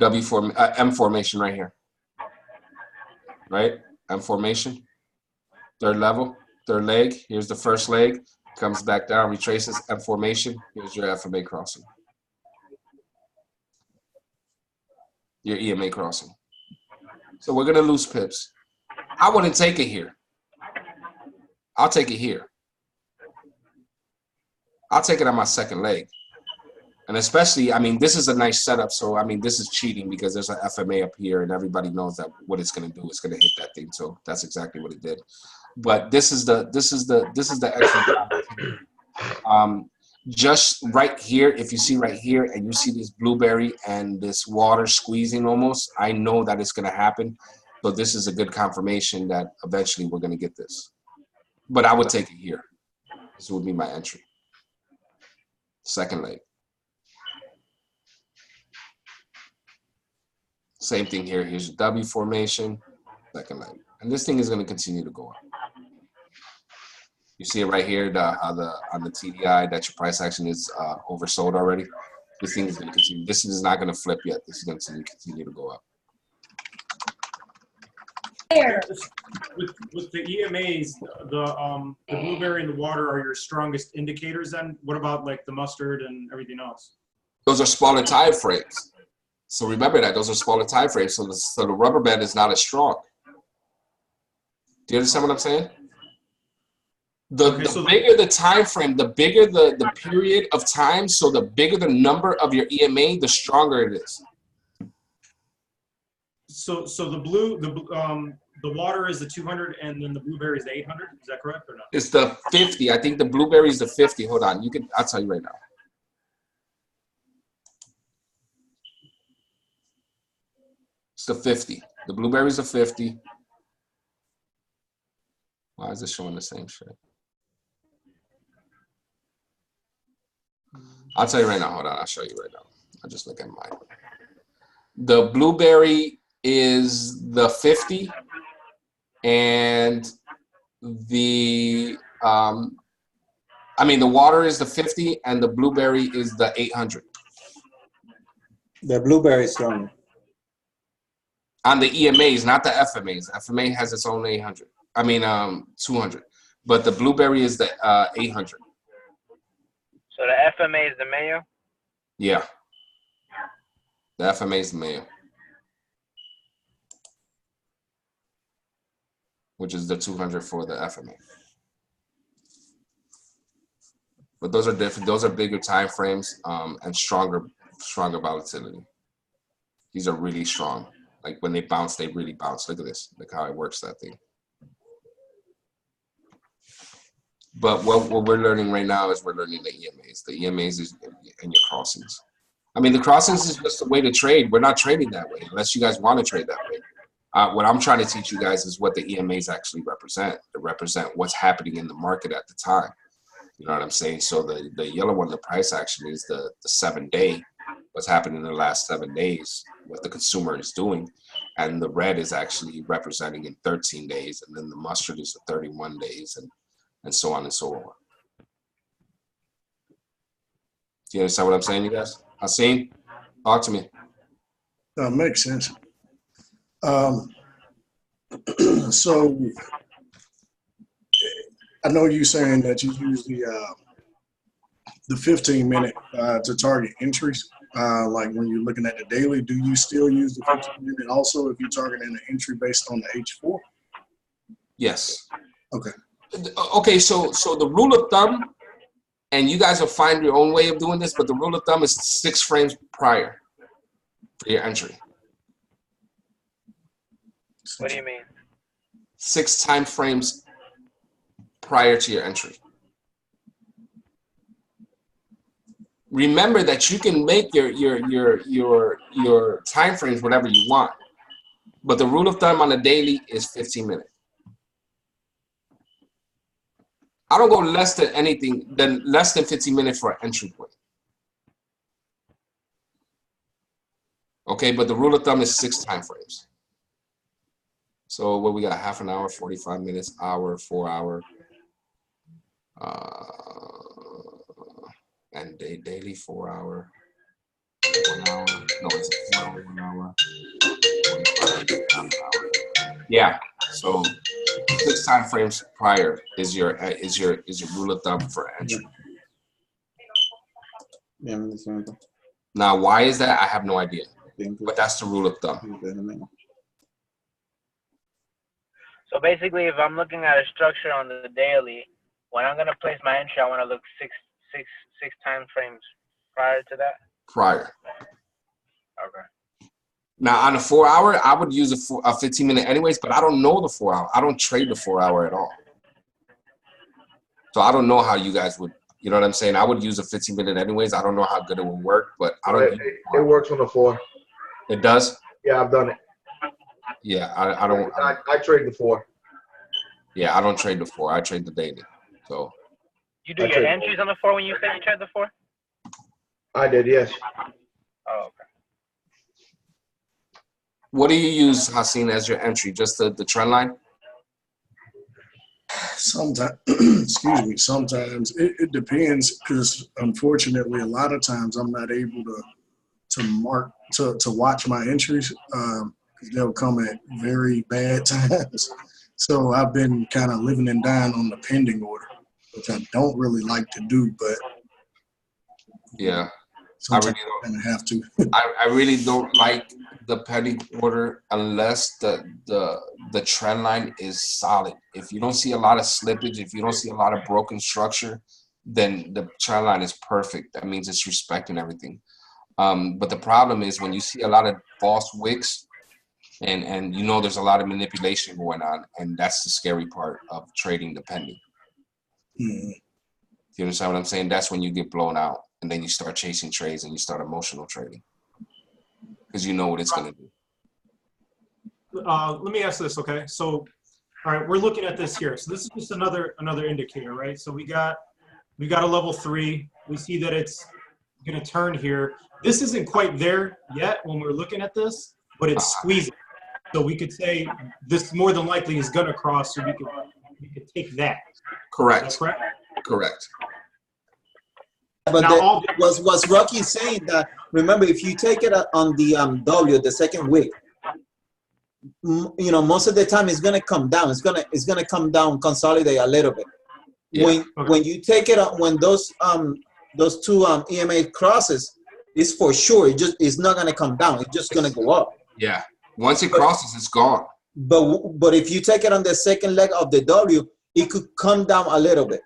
M formation right here. Right? M formation. Third level, third leg. Here's the first leg. Comes back down, retraces, M formation. Here's your FMA crossing. Your EMA crossing. So we're gonna lose pips. I wouldn't take it here. I'll take it here. I'll take it on my second leg. And especially, I mean, this is a nice setup. So, I mean, this is cheating because there's an FMA up here and everybody knows that what it's going to do is going to hit that thing. So that's exactly what it did. But this is the extra. Just right here, if you see right here and you see this blueberry and this water squeezing almost, I know that it's going to happen. So this is a good confirmation that eventually we're going to get this. But I would take it here. This would be my entry. Second leg. Same thing here. Here's your W formation, second leg. And this thing is going to continue to go up. You see it right here on the TDI that your price action is oversold already. This thing is going to continue. This is not going to flip yet. This is going to continue to go up. With the EMAs, the blueberry and the water are your strongest indicators. Then what about like the mustard and everything else? Those are smaller time frames. So remember that those are smaller time frames. So the rubber band is not as strong. Do you understand what I'm saying? The bigger the time frame, the bigger the period of time. So the bigger the number of your EMA, the stronger it is. So the water is the 200 and then the blueberry is the 800. Is that correct or not? It's the 50. I think the blueberry is the 50. Hold on. I'll tell you right now. It's the 50. The blueberry is the 50. Why is it showing the same shit? I'll tell you right now. Hold on. I'll show you right now. I'll just look at mine. The blueberry is the 50 and the the water is the 50 and the blueberry is the 800. The blueberry is strong. On the EMAs, not the FMAs. FMA has its own 800. 200. But the blueberry is the 800. So the FMA is the mayo? Yeah. The FMA is the mayo. Which is the 200 for the FMA. But those are different. Those are bigger time frames and stronger volatility. These are really strong. Like when they bounce, they really bounce. Look at this. Look how it works, that thing. But what we're learning right now is we're learning the EMAs. The EMAs is and your crossings. I mean, the crossings is just a way to trade. We're not trading that way unless you guys want to trade that way. What I'm trying to teach you guys is what the EMAs actually represent. They represent what's happening in the market at the time. You know what I'm saying? So the yellow one, the price action, is the 7-day, what's happening in the last 7 days, what the consumer is doing. And the red is actually representing in 13 days. And then the mustard is the 31 days and so on and so on. Do you understand what I'm saying, you guys? Haseen, talk to me. Makes sense. So I know you saying that you use the 15-minute to target entries. Like when you're looking at the daily, do you still use the 15-minute also if you're targeting an entry based on the H4? Yes. Okay. Okay, so the rule of thumb, and you guys will find your own way of doing this, but the rule of thumb is 6 frames prior for your entry. What do you mean? 6 time frames prior to your entry. Remember that you can make your time frames whatever you want. But the rule of thumb on a daily is 15 minutes. I don't go less than 15 minutes for an entry point. Okay, but the rule of thumb is 6 time frames. So what we got, half an hour, 45 minutes, hour, 4 hour, and daily 4 hour, 1 hour. No, it's 4 hour, 1 hour, 45, half an hour. Yeah. So 6 time frames prior is your rule of thumb for entry. Now, why is that? I have no idea, but that's the rule of thumb. So basically, if I'm looking at a structure on the daily, when I'm gonna place my entry, I want to look six time frames prior to that. Prior. Okay. Now on a 4 hour, I would use a 15 minute anyways, but I don't know the 4 hour. I don't trade the 4 hour at all. So I don't know how you guys would, you know what I'm saying? I would use a 15 minute anyways. I don't know how good it would work, but I don't. It works on the 4. It does? Yeah, I've done it. Yeah, I don't. I trade the 4. Yeah, I don't trade the 4. I trade the daily. So. You do your entries on the 4 when you say you trade the 4? I did, yes. Oh, okay. What do you use, Hassan, as your entry? Just the trend line? Sometimes, excuse me, sometimes it depends, because unfortunately a lot of times I'm not able to watch my entries, because they'll come at very bad times. So I've been kind of living and dying on the pending order, which I don't really like to do, but yeah, I really don't have to. I really don't like the pending order unless the trend line is solid. If you don't see a lot of slippage, if you don't see a lot of broken structure, then the trend line is perfect. That means it's respecting everything. But the problem is when you see a lot of false wicks, and you know there's a lot of manipulation going on, and that's the scary part of trading the pending. Mm-hmm. You understand what I'm saying? That's when you get blown out, and then you start chasing trades and you start emotional trading because you know what it's going to do. Let me ask this, okay? So, all right, we're looking at this here. So this is just another indicator, right? So we got a level 3. We see that it's going to turn here. This isn't quite there yet when we're looking at this, but it's squeezing. So we could say this more than likely is going to cross, so we could take that. Correct. Is that correct? Correct. But now, was Rocky saying that, remember, if you take it on the W, the second wick, you know, most of the time it's going to come down. It's going to come down, consolidate a little bit. Yeah. When you take it up, when those two EMA crosses, it's for sure. It's not going to come down. It's just going to go up. Yeah. Once it crosses, it's gone. But if you take it on the second leg of the W, it could come down a little bit.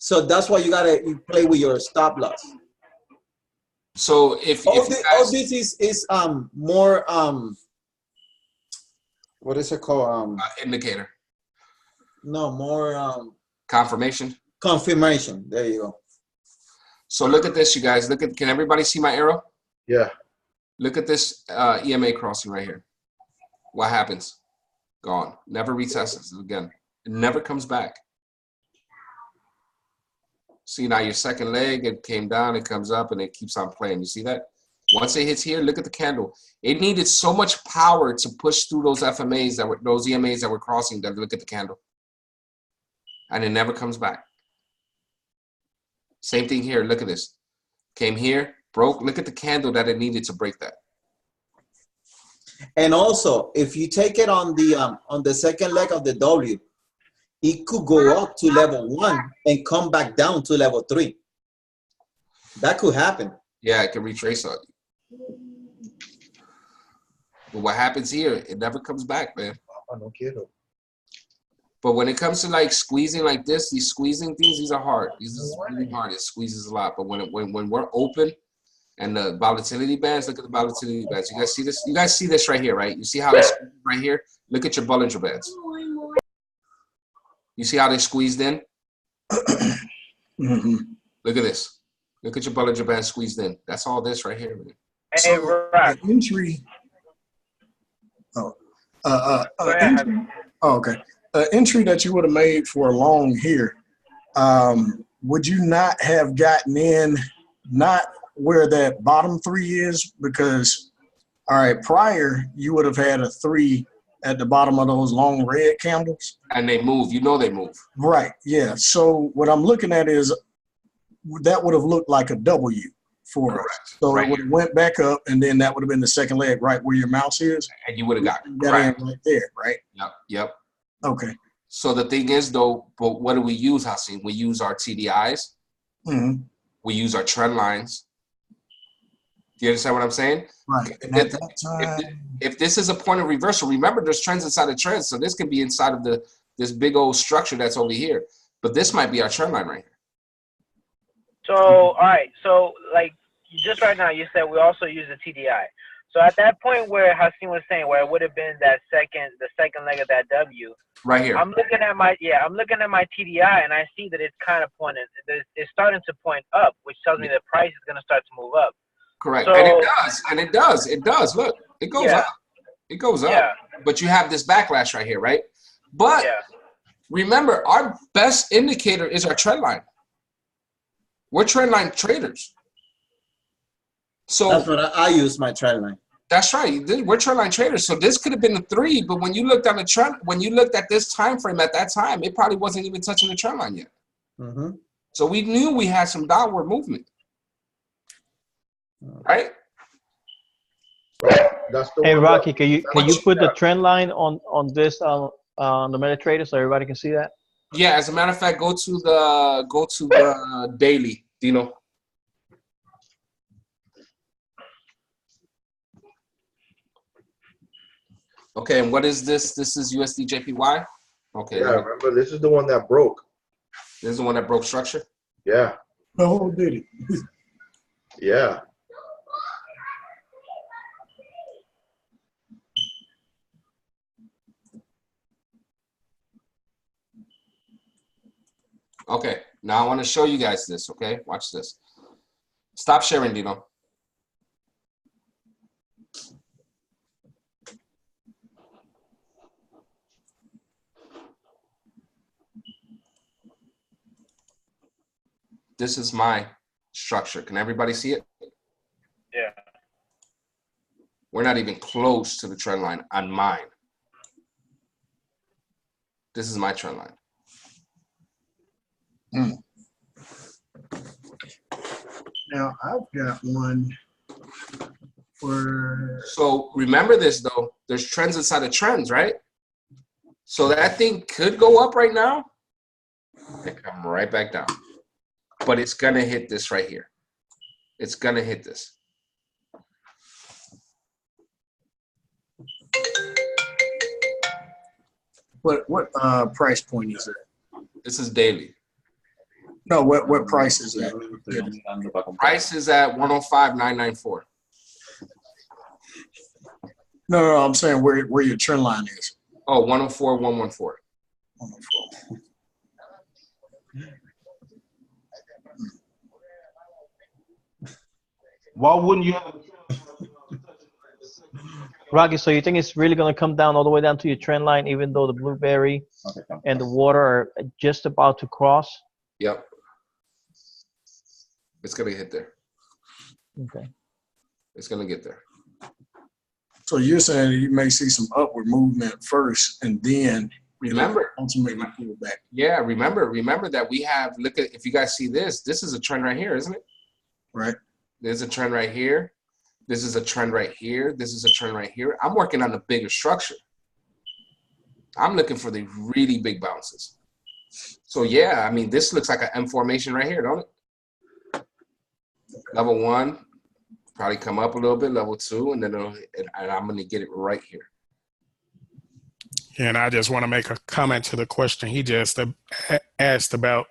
So that's why you play with your stop loss. So if all this is more what is it called? Indicator. No, more confirmation. Confirmation. There you go. So look at this, you guys. Can everybody see my arrow? Yeah. Look at this EMA crossing right here. What happens? Gone. Never retested again. It never comes back. See now your second leg, it came down, it comes up, and it keeps on playing. You see that? Once it hits here, look at the candle. It needed so much power to push through those FMAs those EMAs that were crossing. That look at the candle, and it never comes back. Same thing here. Look at this. Came here, broke. Look at the candle that it needed to break that. And also, if you take it on the second leg of the W, it could go up to level 1 and come back down to level 3. That could happen. Yeah, it can retrace on you. But what happens here, it never comes back, man. But when it comes to like squeezing like this, these squeezing things, these are hard. These are really hard. It squeezes a lot. But when we're open and the volatility bands, look at the volatility bands. You guys see this? You guys see this right here, right? You see how it's right here? Look at your Bollinger Bands. You see how they squeezed in? Mm-hmm. Look at this. Look at your Bollinger Band squeezed in. That's all this right here, man. Hey, so the entry. Oh, Go ahead. Okay. Entry that you would have made for long here, would you not have gotten in, not where that bottom 3 is? Because, all right, prior, you would have had a 3 at the bottom of those long red candles. And they move. You know they move. Right, yeah. So what I'm looking at is that would have looked like a W for Correct. us. So Right it would have went back up, and then that would have been the second leg right where your mouse is. And you would have got in right there, right? Yep. Okay. So the thing is, though, but what do we use, Hassan? We use our TDIs. Mm-hmm. We use our trend lines. Do you understand what I'm saying? Right. And at that time, if this is a point of reversal, remember there's trends inside of trends. So this could be inside of this big old structure that's over here. But this might be our trend line right here. So, all right. So, like, just right now, you said we also use the TDI. So at that point where Hassan was saying, where it would have been the second leg of that W. Right here. I'm looking at my TDI, and I see that it's kind of pointing. It's starting to point up, which tells me the price is going to start to move up. Correct. So, and it does. Look, it goes up. It goes up. Yeah. But you have this backlash right here, right? But remember, our best indicator is our trend line. We're trend line traders. So that's what I use my trend line. That's right. We're trend line traders. So this could have been a 3, but when you looked on the trend, when you looked at this time frame at that time, it probably wasn't even touching the trend line yet. Mm-hmm. So we knew we had some downward movement. Right? That's the Hey one Rocky, that- can you put the trend line on this on the MetaTrader so everybody can see that? Yeah, as a matter of fact, go to the daily, Dino. Okay, and what is this? This is USD JPY? Okay. Yeah, remember, this is the one that broke. This is the one that broke structure? Yeah. Oh, did it? Yeah. Okay, now I want to show you guys this, okay? Watch this. Stop sharing, Dino. This is my structure. Can everybody see it? Yeah. We're not even close to the trend line on mine. This is my trend line. Now I've got one for. So remember this though, there's trends inside of trends, right? So that thing could go up right now and come right back down. But it's gonna hit this right here. It's gonna hit this. What price point is it? This is daily. No, what price is that? Price is at 105,994. No, I'm saying where your trend line is. Oh, 104,114. 104. Why wouldn't you have? Rocky, so you think it's really going to come down all the way down to your trend line, even though the blueberry and the water are just about to cross? Yep. It's gonna hit there. Okay. It's gonna get there. So you're saying you may see some upward movement first, and then remember ultimately pull back. Yeah, remember that we have. Look at, if you guys see this. This is a trend right here, isn't it? Right. There's a trend right here. This is a trend right here. This is a trend right here. I'm working on the bigger structure. I'm looking for the really big bounces. So yeah, I mean, this looks like an M formation right here, don't it? Level 1, probably come up a little bit. Level 2, and then I'm going to get it right here. And I just want to make a comment to the question he just asked about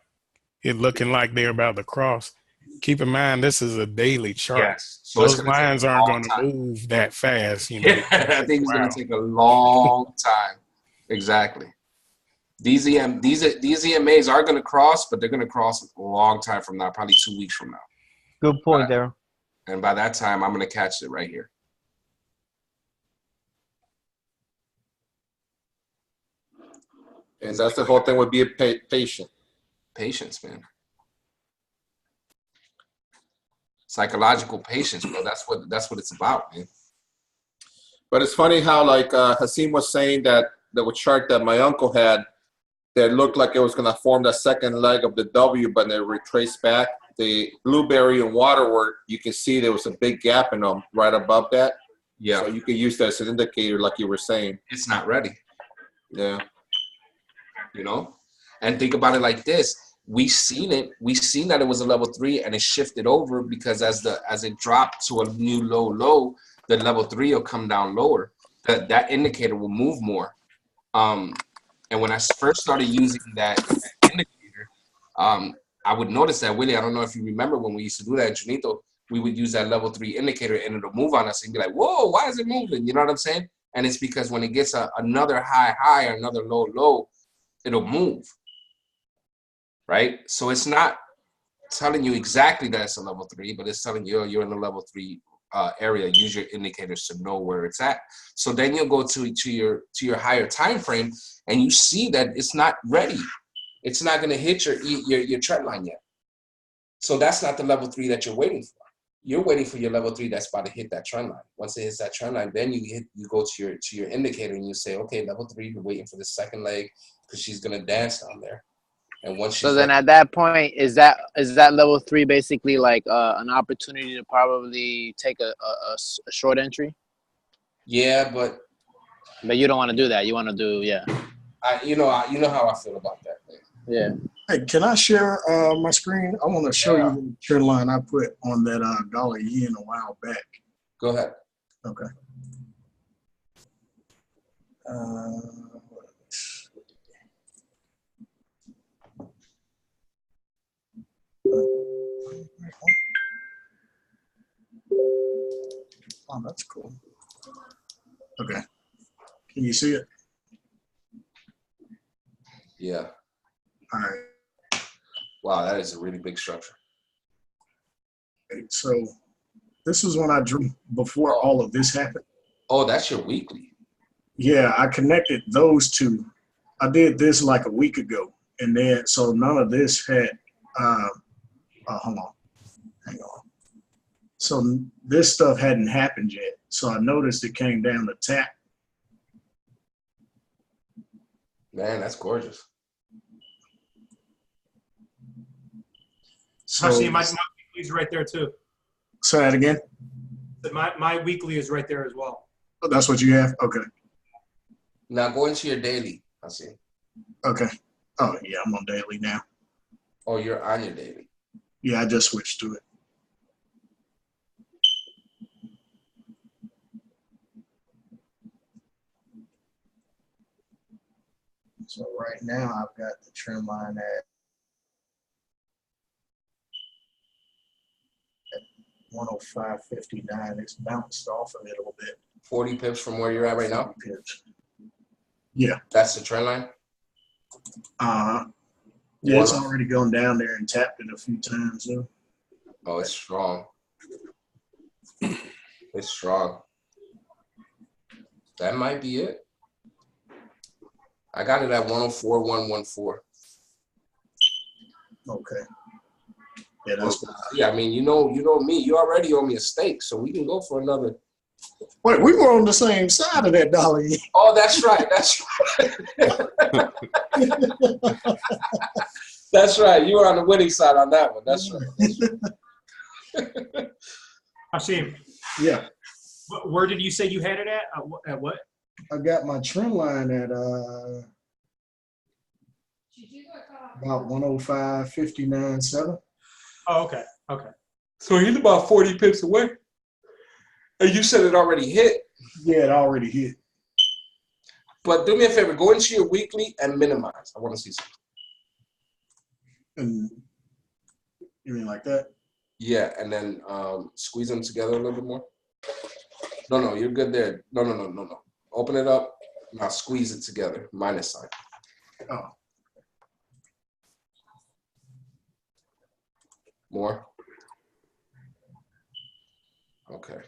it looking like they're about to cross. Keep in mind, this is a daily chart. Yes. So those lines aren't going to move that fast. You know? Yeah, I think it's going to take a long time. Exactly. These EMAs are going to cross, but they're going to cross a long time from now, probably 2 weeks from now. Good point, Daryl. And by that time, I'm going to catch it right here. And that's the whole thing with being patient. Patience, man. Psychological patience, bro. That's what it's about, man. But it's funny how, like Hasim was saying, that the chart that my uncle had, that looked like it was going to form the second leg of the W, but then it retraced back. The blueberry and waterwort, you can see there was a big gap in them right above that. Yeah. So you can use that as an indicator, like you were saying. It's not ready. Yeah. You know? And think about it like this. We seen that it was a level 3 and it shifted over because as it dropped to a new low, the level 3 will come down lower. That indicator will move more. And when I first started using that indicator, I would notice that, Willie, I don't know if you remember when we used to do that in Junito, we would use that level 3 indicator and it'll move on us and be like, whoa, why is it moving? You know what I'm saying? And it's because when it gets another high or another low, it'll move. Right? So it's not telling you exactly that it's a level 3, but it's telling you you're in the level 3 area. Use your indicators to know where it's at. So then you'll go to your higher time frame and you see that it's not ready. It's not going to hit your trend line yet. So that's not the level 3 that you're waiting for. You're waiting for your level 3 that's about to hit that trend line. Once it hits that trend line, then you go to your indicator and you say, okay, level 3, we're waiting for the second leg because she's going to dance down there. And once so then at that point, is that level 3 basically like an opportunity to probably take a short entry? Yeah, but you don't want to do that. You want to do you know how I feel about that, man. Yeah. Hey, can I share my screen? I want to show you the trend line I put on that dollar yen a while back. Go ahead. Okay. Oh, that's cool. Okay. Can you see it? Yeah. All right. Wow, that is a really big structure. So this is when I drew before all of this happened. Oh, that's your weekly. Yeah, I connected those two. I did this like a week ago. And then, so none of this had, hold on, hang on. So this stuff hadn't happened yet. So I noticed it came down to tap. Man, that's gorgeous. So Actually, my weekly is right there too. Say that again. My weekly is right there as well. Oh, that's what you have? Okay. Now go into your daily. I see. Okay. Oh, yeah, I'm on daily now. Oh, you're on your daily. Yeah, I just switched to it. So right now I've got the trend line at 105.59. It's bounced off of it a little bit. 40 pips from where you're at right now? Pips. Yeah. That's the trend line? Yeah, it's already gone down there and tapped it a few times though. Oh, it's strong. It's strong. That might be it. I got it at 104.114. Okay. Yeah, that's good. Yeah, I mean, you know me. You already owe me a steak, so we can go for another. Wait, we were on the same side of that dollar. Oh, that's right. That's right. That's right. You were on the winning side on that one. That's right. Hashim. Yeah. Where did you say you had it at? At what? I got my trend line at about 105.59.7. Oh, okay. Okay. So he's about 40 pips away. And you said it already hit. Yeah, it already hit. But do me a favor, go into your weekly and minimize. I want to see something. And you mean like that? Yeah, and then squeeze them together a little bit more. No, you're good there. No. Open it up. Now squeeze it together. Minus sign. Oh. More. Okay.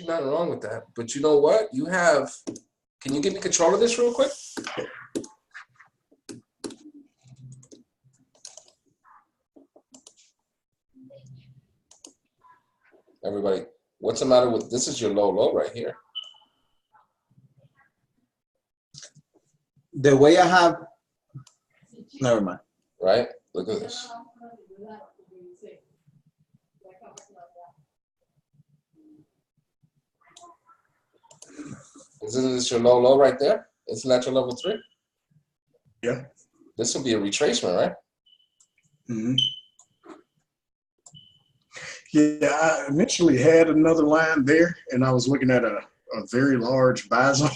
nothing wrong with that. But you know what? You have, can you give me control of this real quick? Everybody, what's the matter with, this is your low right here. The way I have, never mind. Right? Look at this. Isn't this your low right there? Isn't that your level 3? Yeah. This will be a retracement, right? Mm-hmm. Yeah, I initially had another line there, and I was looking at a very large biseau.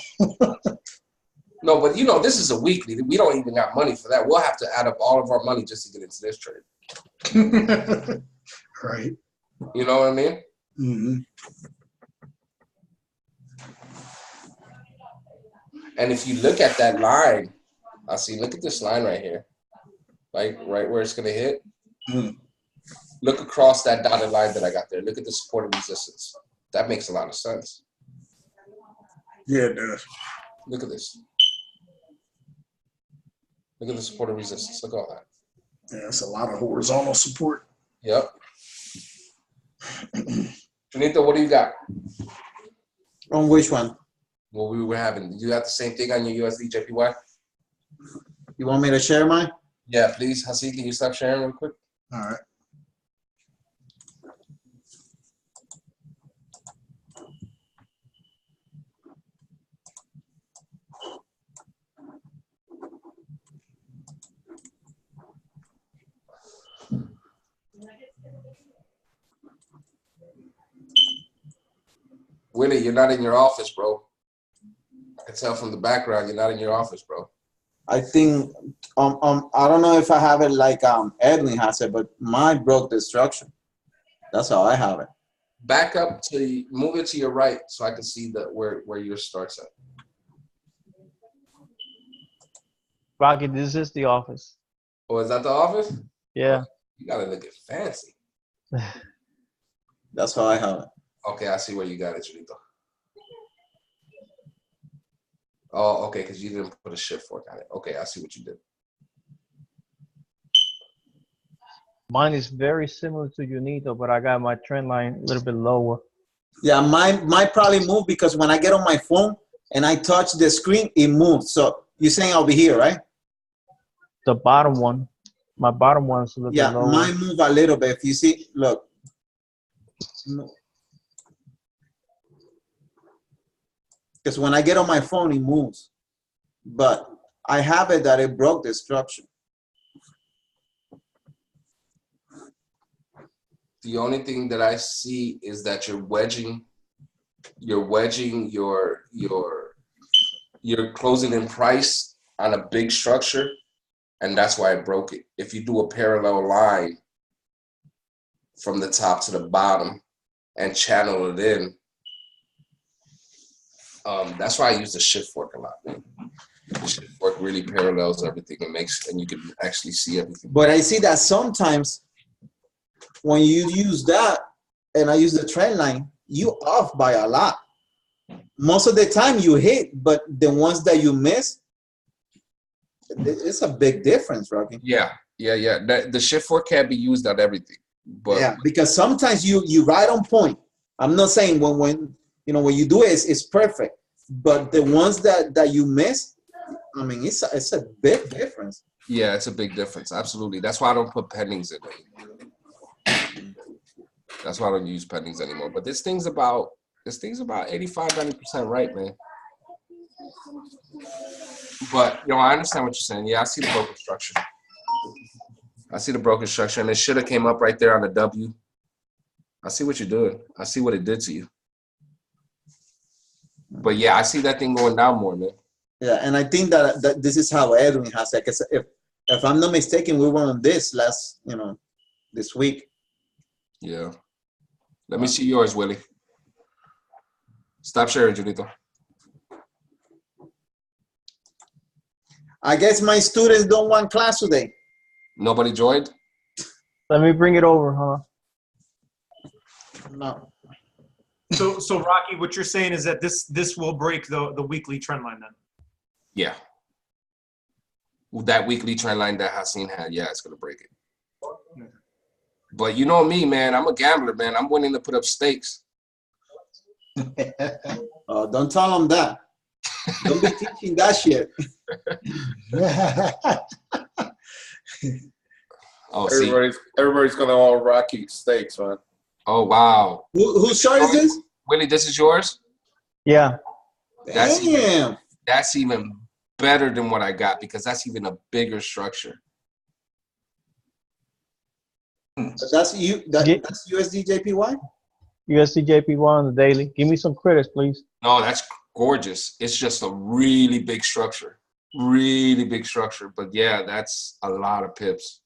No, but you know, this is a weekly. We don't even got money for that. We'll have to add up all of our money just to get into this trade. Right. You know what I mean? Mm-hmm. And if you look at that line, I see, look at this line right here. Like right where it's going to hit. Mm. Look across that dotted line that I got there. Look at the support and resistance. That makes a lot of sense. Yeah, it does. Look at this. Look at the support and resistance. Look at all that. Yeah, that's a lot of horizontal support. Yep. Junito, what do you got? On which one? What we were having. You got the same thing on your USD JPY? You want me to share mine? Yeah, please. Hasi, can you stop sharing real quick? All right. Willie, you're not in your office, bro. I can tell from the background you're not in your office, bro. I think I don't know if I have it like Edwin has it, but mine broke the structure. That's how I have it. Back up to, move it to your right so I can see where yours starts at. Rocky, this is the office. Oh, is that the office? Yeah. You gotta look it fancy. That's how I have it. Okay, I see where you got it, Junito. Oh, okay, because you didn't put a shift fork on it. Okay, I see what you did. Mine is very similar to Junito, but I got my trend line a little bit lower. Yeah, mine probably moved because when I get on my phone and I touch the screen, it moves. So you're saying I'll be here, right? The bottom one. My bottom one's a little bit lower. Mine move a little bit. If you see, look. Because when I get on my phone, it moves. But I have it that it broke the structure. The only thing that I see is that you're wedging your closing in price on a big structure, and that's why I broke it. If you do a parallel line from the top to the bottom and channel it in, that's why I use the shift fork a lot. The shift fork really parallels everything and you can actually see everything. But I see that sometimes when you use that and I use the trend line, you off by a lot. Most of the time you hit, but the ones that you miss, it's a big difference, Rocky. Yeah. The shift fork can't be used on everything. But yeah, because sometimes you right on point. I'm not saying when you do it, it's perfect. But the ones that you miss, I mean, it's a big difference. Yeah, it's a big difference. Absolutely. That's why I don't put pendings in it. That's why I don't use pendings anymore. But this thing's about 85-90% right, man. But I understand what you're saying. Yeah, I see the broken structure. And it should have came up right there on the W. I see what you're doing. I see what it did to you. But yeah, I see that thing going down more, man. Yeah, and I think that this is how Edwin has it. Because if I'm not mistaken, we were on this this week. Yeah. Let me see yours, Willie. Stop sharing, Junito. I guess my students don't want class today. Nobody joined? Let me bring it over, huh? No. So Rocky, what you're saying is that this will break the weekly trend line then? Yeah. That weekly trend line that Hassan had, yeah, it's gonna break it. But you know me, man. I'm a gambler, man. I'm willing to put up stakes. Don't tell them that. Don't be teaching that shit. Oh, see. Everybody's gonna all Rocky steaks, man. Oh, wow. Whose show is this? Willie, this is yours? Yeah. Damn. That's even better than what I got because that's even a bigger structure. That's USD JPY? USD JPY on the daily. Give me some credits, please. No, that's gorgeous. It's just a really big structure. Really big structure. But yeah, that's a lot of pips.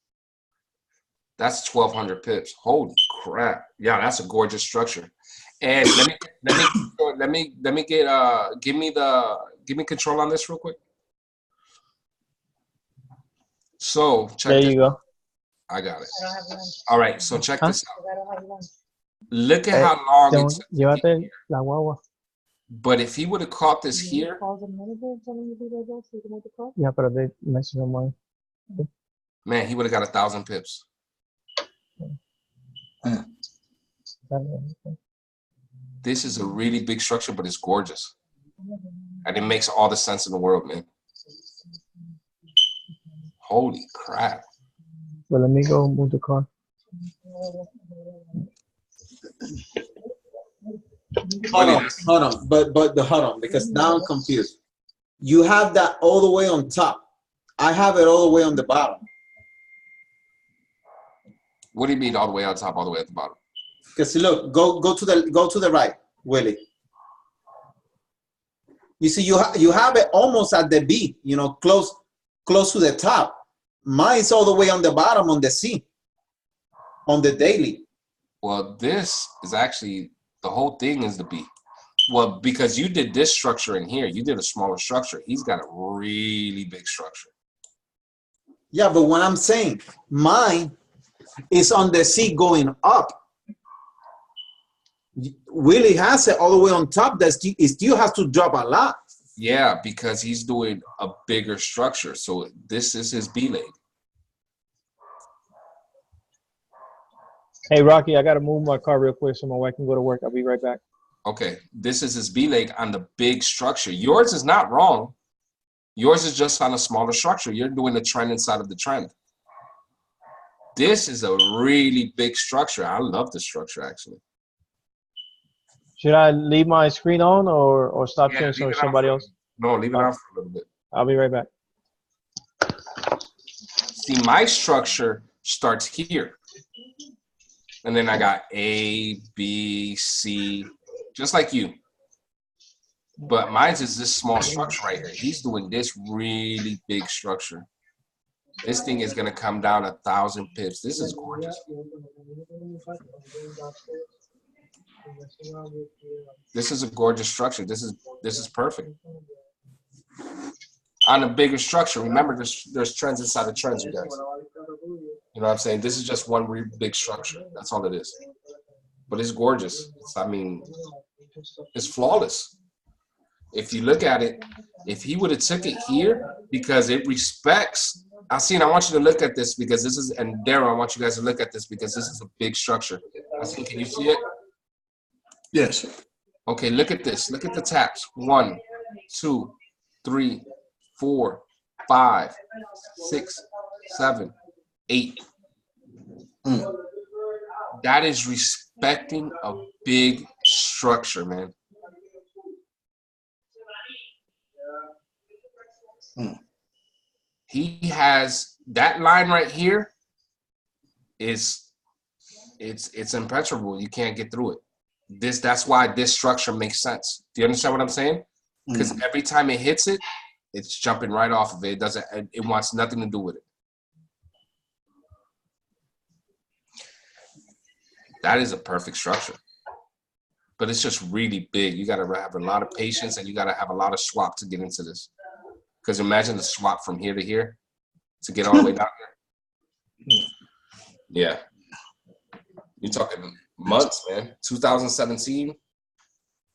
That's 1,200 pips. Holy crap! Yeah, that's a gorgeous structure. And let me get give me control on this real quick. So check There this you go. out. I got it. All right, so check this out. Look at how long it took. Llévate la guagua. But if he would have caught this here, Yeah, pero they mess with my. man, he would have got 1,000 pips. This is a really big structure, but it's gorgeous. And it makes all the sense in the world, man. Holy crap. Well, let me go move the car. Hold on. But hold on, because now I'm confused. You have that all the way on top. I have it all the way on the bottom. What do you mean all the way on top, all the way at the bottom? Because look, go to the right, Willie. You see, you have it almost at the B, you know, close to the top. Mine's all the way on the bottom on the C, on the daily. Well, this is actually, the whole thing is the B. Well, because you did this structure in here, you did a smaller structure. He's got a really big structure. Yeah, but what I'm saying, mine is on the C going up. Willie has it all the way on top. That still has to drop a lot. Yeah, because he's doing a bigger structure. So this is his B leg. Hey, Rocky, I got to move my car real quick so my wife can go to work. I'll be right back. Okay, this is his B leg on the big structure. Yours is not wrong. Yours is just on a smaller structure. You're doing the trend inside of the trend. This is a really big structure. I love the structure, actually. Should I leave my screen on or stop sharing so somebody else? No, leave it on for a little bit. I'll be right back. See, my structure starts here. And then I got A, B, C, just like you. But mine's is this small structure right here. He's doing this really big structure. This thing is going to come down 1,000 pips. This is gorgeous. This is a gorgeous structure. This is perfect. On a bigger structure, remember there's trends inside of trends, you guys. You know what I'm saying? This is just one really big structure. That's all it is. But it's gorgeous. It's flawless. If you look at it, if he would have took it here, because it respects, I want you to look at this because this is, and Daryl, I want you guys to look at this because this is a big structure. Can you see it? Yes. Okay, look at this. Look at the taps. 1, 2, 3, 4, 5, 6, 7, 8. That is respecting a big structure, man. He has that line right here it's impenetrable. You can't get through it. That's why this structure makes sense. Do you understand what I'm saying? Because every time it hits it, it's jumping right off of it. It wants nothing to do with it. That is a perfect structure. But it's just really big. You got to have a lot of patience and you got to have a lot of swap to get into this. Because imagine the swap from here to here to get all the way down there. Yeah. You're talking months, man. 2017.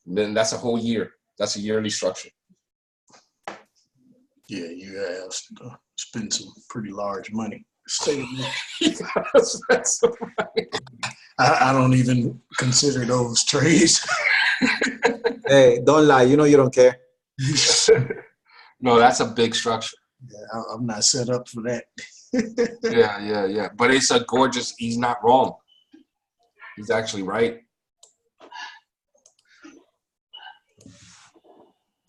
Then that's a whole year. That's a yearly structure. Yeah, you have to spend some pretty large money. Stay That's so funny. I don't even consider those trades. Hey, don't lie. You know you don't care. No, that's a big structure. Yeah, I'm not set up for that. Yeah. But it's a gorgeous. He's not wrong. He's actually right.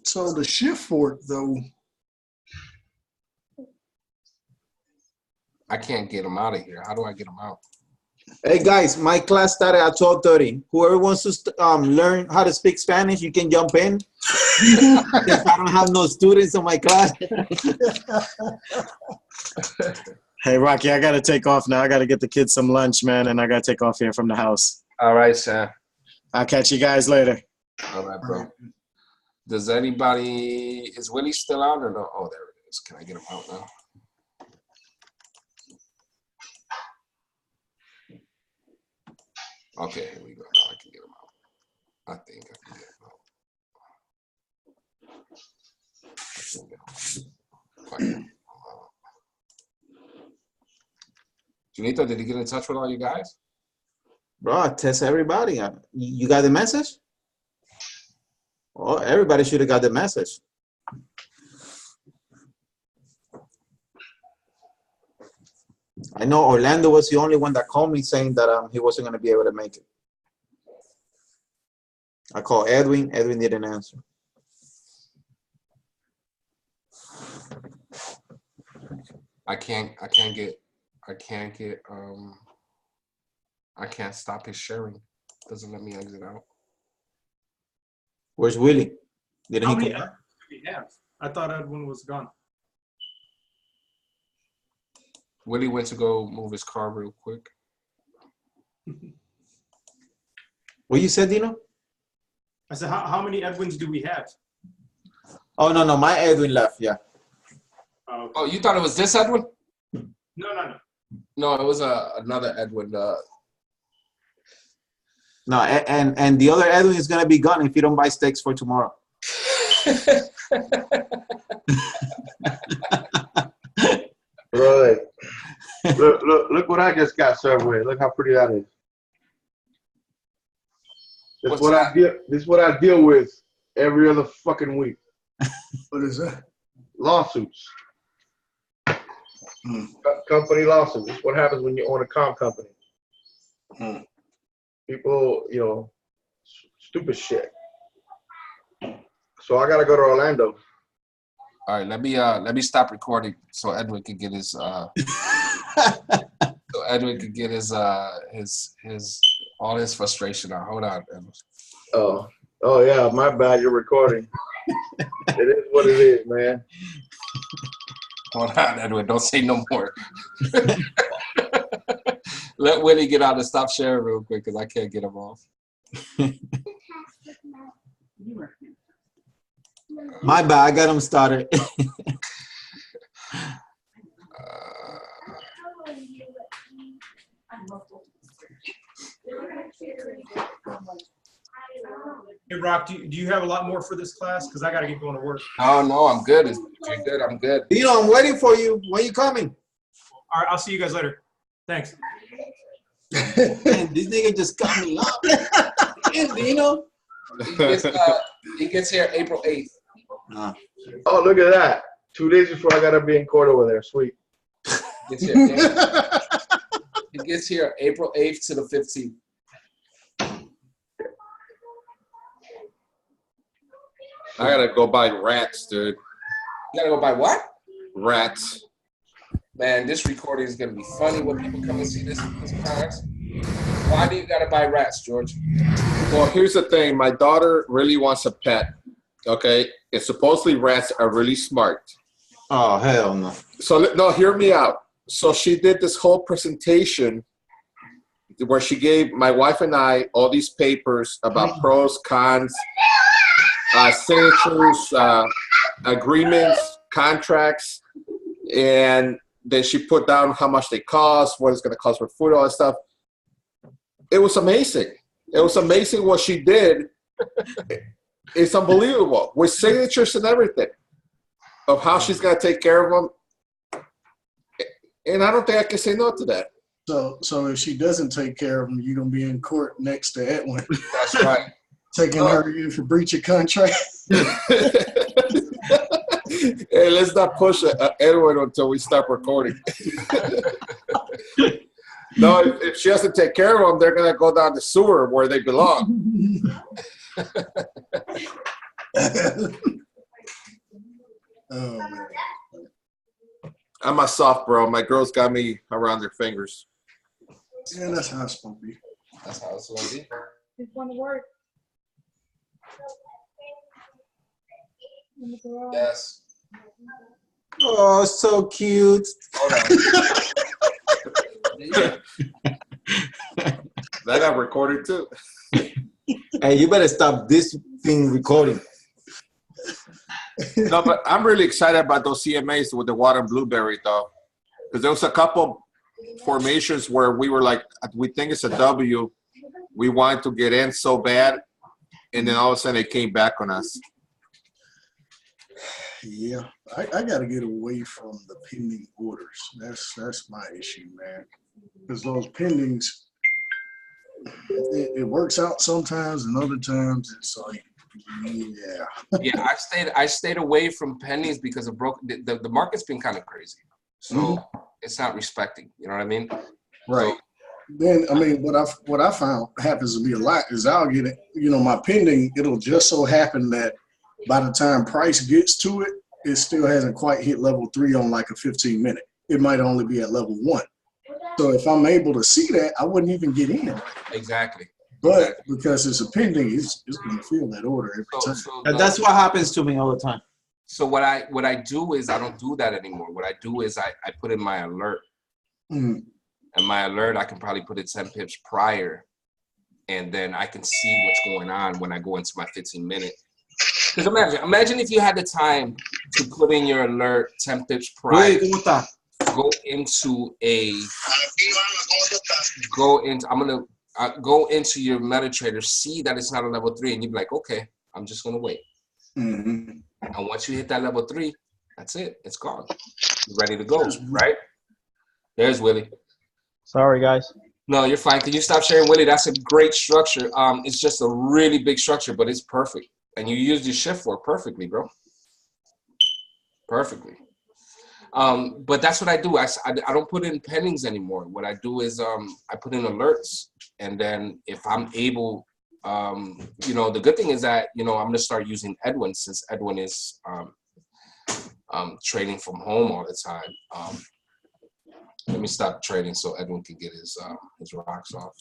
So the shift for it, though, I can't get him out of here. How do I get him out? Hey guys, my class started at 12:30. Whoever wants to learn how to speak Spanish, you can jump in. If I don't have no students in my class. Hey, Rocky, I got to take off now. I got to get the kids some lunch, man, and I got to take off here from the house. All right, Sam. I'll catch you guys later. All right, bro. Does anybody, is Willie still out or no? Oh, there it is. Can I get him out now? Okay, here we go. Now I can get him out. I think I can get him out. Junito, did he get in touch with all you guys? Bro, I test everybody. You got the message? Oh, everybody should have got the message. I know Orlando was the only one that called me saying that he wasn't going to be able to make it. I called Edwin. Edwin didn't answer. I can't stop his sharing. Doesn't let me exit out. Where's Willie? Didn't How he many come back? Edwins do we have? I thought Edwin was gone. Willie went to go move his car real quick. What you said, Dino? I said, how many Edwins do we have? Oh, no. My Edwin left, yeah. Oh, okay. Oh, you thought it was this Edwin? No. No, it was another Edwin. No, and the other Edwin is going to be gone if you don't buy steaks for tomorrow. Right. Look what I just got served with. Look how pretty that is. This is what I deal with every other fucking week. what is that? Lawsuits. Company lawsuits. This is what happens when you own a comp company. People, stupid shit. So I gotta go to Orlando. All right, let me stop recording so Edwin can get his all his frustration out. Hold on, Edwin. Oh yeah, my bad. You're recording. It is what it is, man. Hold on, Edwin. Don't say no more. Let Willie get out and stop sharing real quick because I can't get him off. My bad. I got him started. Hey, Rock, do you have a lot more for this class? Because I got to get going to work. No, I'm good. If you're good, I'm good. Dino, I'm waiting for you. When you coming? All right, I'll see you guys later. Thanks. Man, this nigga just cut me up. Damn, Dino. He gets here April 8th. Oh, look at that. 2 days before I gotta be in court over there. Sweet. He gets here April 8th to the 15th. I gotta go buy rats, dude. You gotta go buy what? Rats. Man, this recording is gonna be funny when people come and see this class. Why do you gotta buy rats, George? Well, here's the thing. My daughter really wants a pet. Okay, and supposedly rats are really smart. Oh, hell no. So no, hear me out. So she did this whole presentation where she gave my wife and I all these papers about pros, cons, signatures, agreements, contracts, and then she put down how much they cost, what it's going to cost for food, all that stuff. It was amazing. It was amazing what she did, It's unbelievable with signatures and everything of how she's gonna take care of them. And I don't think I can say no to that. So if she doesn't take care of him, you're gonna be in court next to Edwin. That's right. Taking her in for breach of contract. Hey, let's not push Edwin until we stop recording. No, if she has to take care of them, they're gonna go down the sewer where they belong. Oh man. I'm a soft bro. My girls got me around their fingers. Yeah, that's how it's supposed to be. That's how it's gonna be. Just want to work. Yes. Oh, so cute. That got recorded too. Hey, you better stop this thing recording. No, but I'm really excited about those CMAs with the water and blueberry though, because there was a couple formations where we were like, we think it's a W. We wanted to get in so bad, and then all of a sudden it came back on us. Yeah, I got to get away from the pending orders. That's my issue, man. Because those pendings, it works out sometimes, and other times it's like, yeah. Yeah, I stayed away from pennies because of the market's been kind of crazy. So it's not respecting. You know what I mean? Right. So, then I mean, what I found happens to be a lot is I'll get it. You know, my pending. It'll just so happen that by the time price gets to it, it still hasn't quite hit level 3 on like a 15-minute. It might only be at level 1. So if I'm able to see that, I wouldn't even get in. exactly. But because it's a pending, it's going to feel that order every time. And that's what happens to me all the time. So what I do is I don't do that anymore. What I do is I put in my alert. And my alert, I can probably put it 10 pips prior, and then I can see what's going on when I go into my 15-minute. Because imagine if you had the time to put in your alert 10 pips prior. Go into your MetaTrader, see that it's not a level 3, and you'd be like, okay, I'm just gonna wait. And once you hit that level 3, that's it. It's gone. You're ready to go, right? There's Willie. Sorry, guys. No, you're fine. Can you stop sharing, Willie? That's a great structure. It's just a really big structure, but it's perfect. And you used your shift for it perfectly, bro. Perfectly. But that's what I do. I don't put in pendings anymore. What I do is I put in alerts. And then if I'm able, the good thing is that, I'm going to start using Edwin, since Edwin is trading from home all the time. Let me stop trading so Edwin can get his rocks off.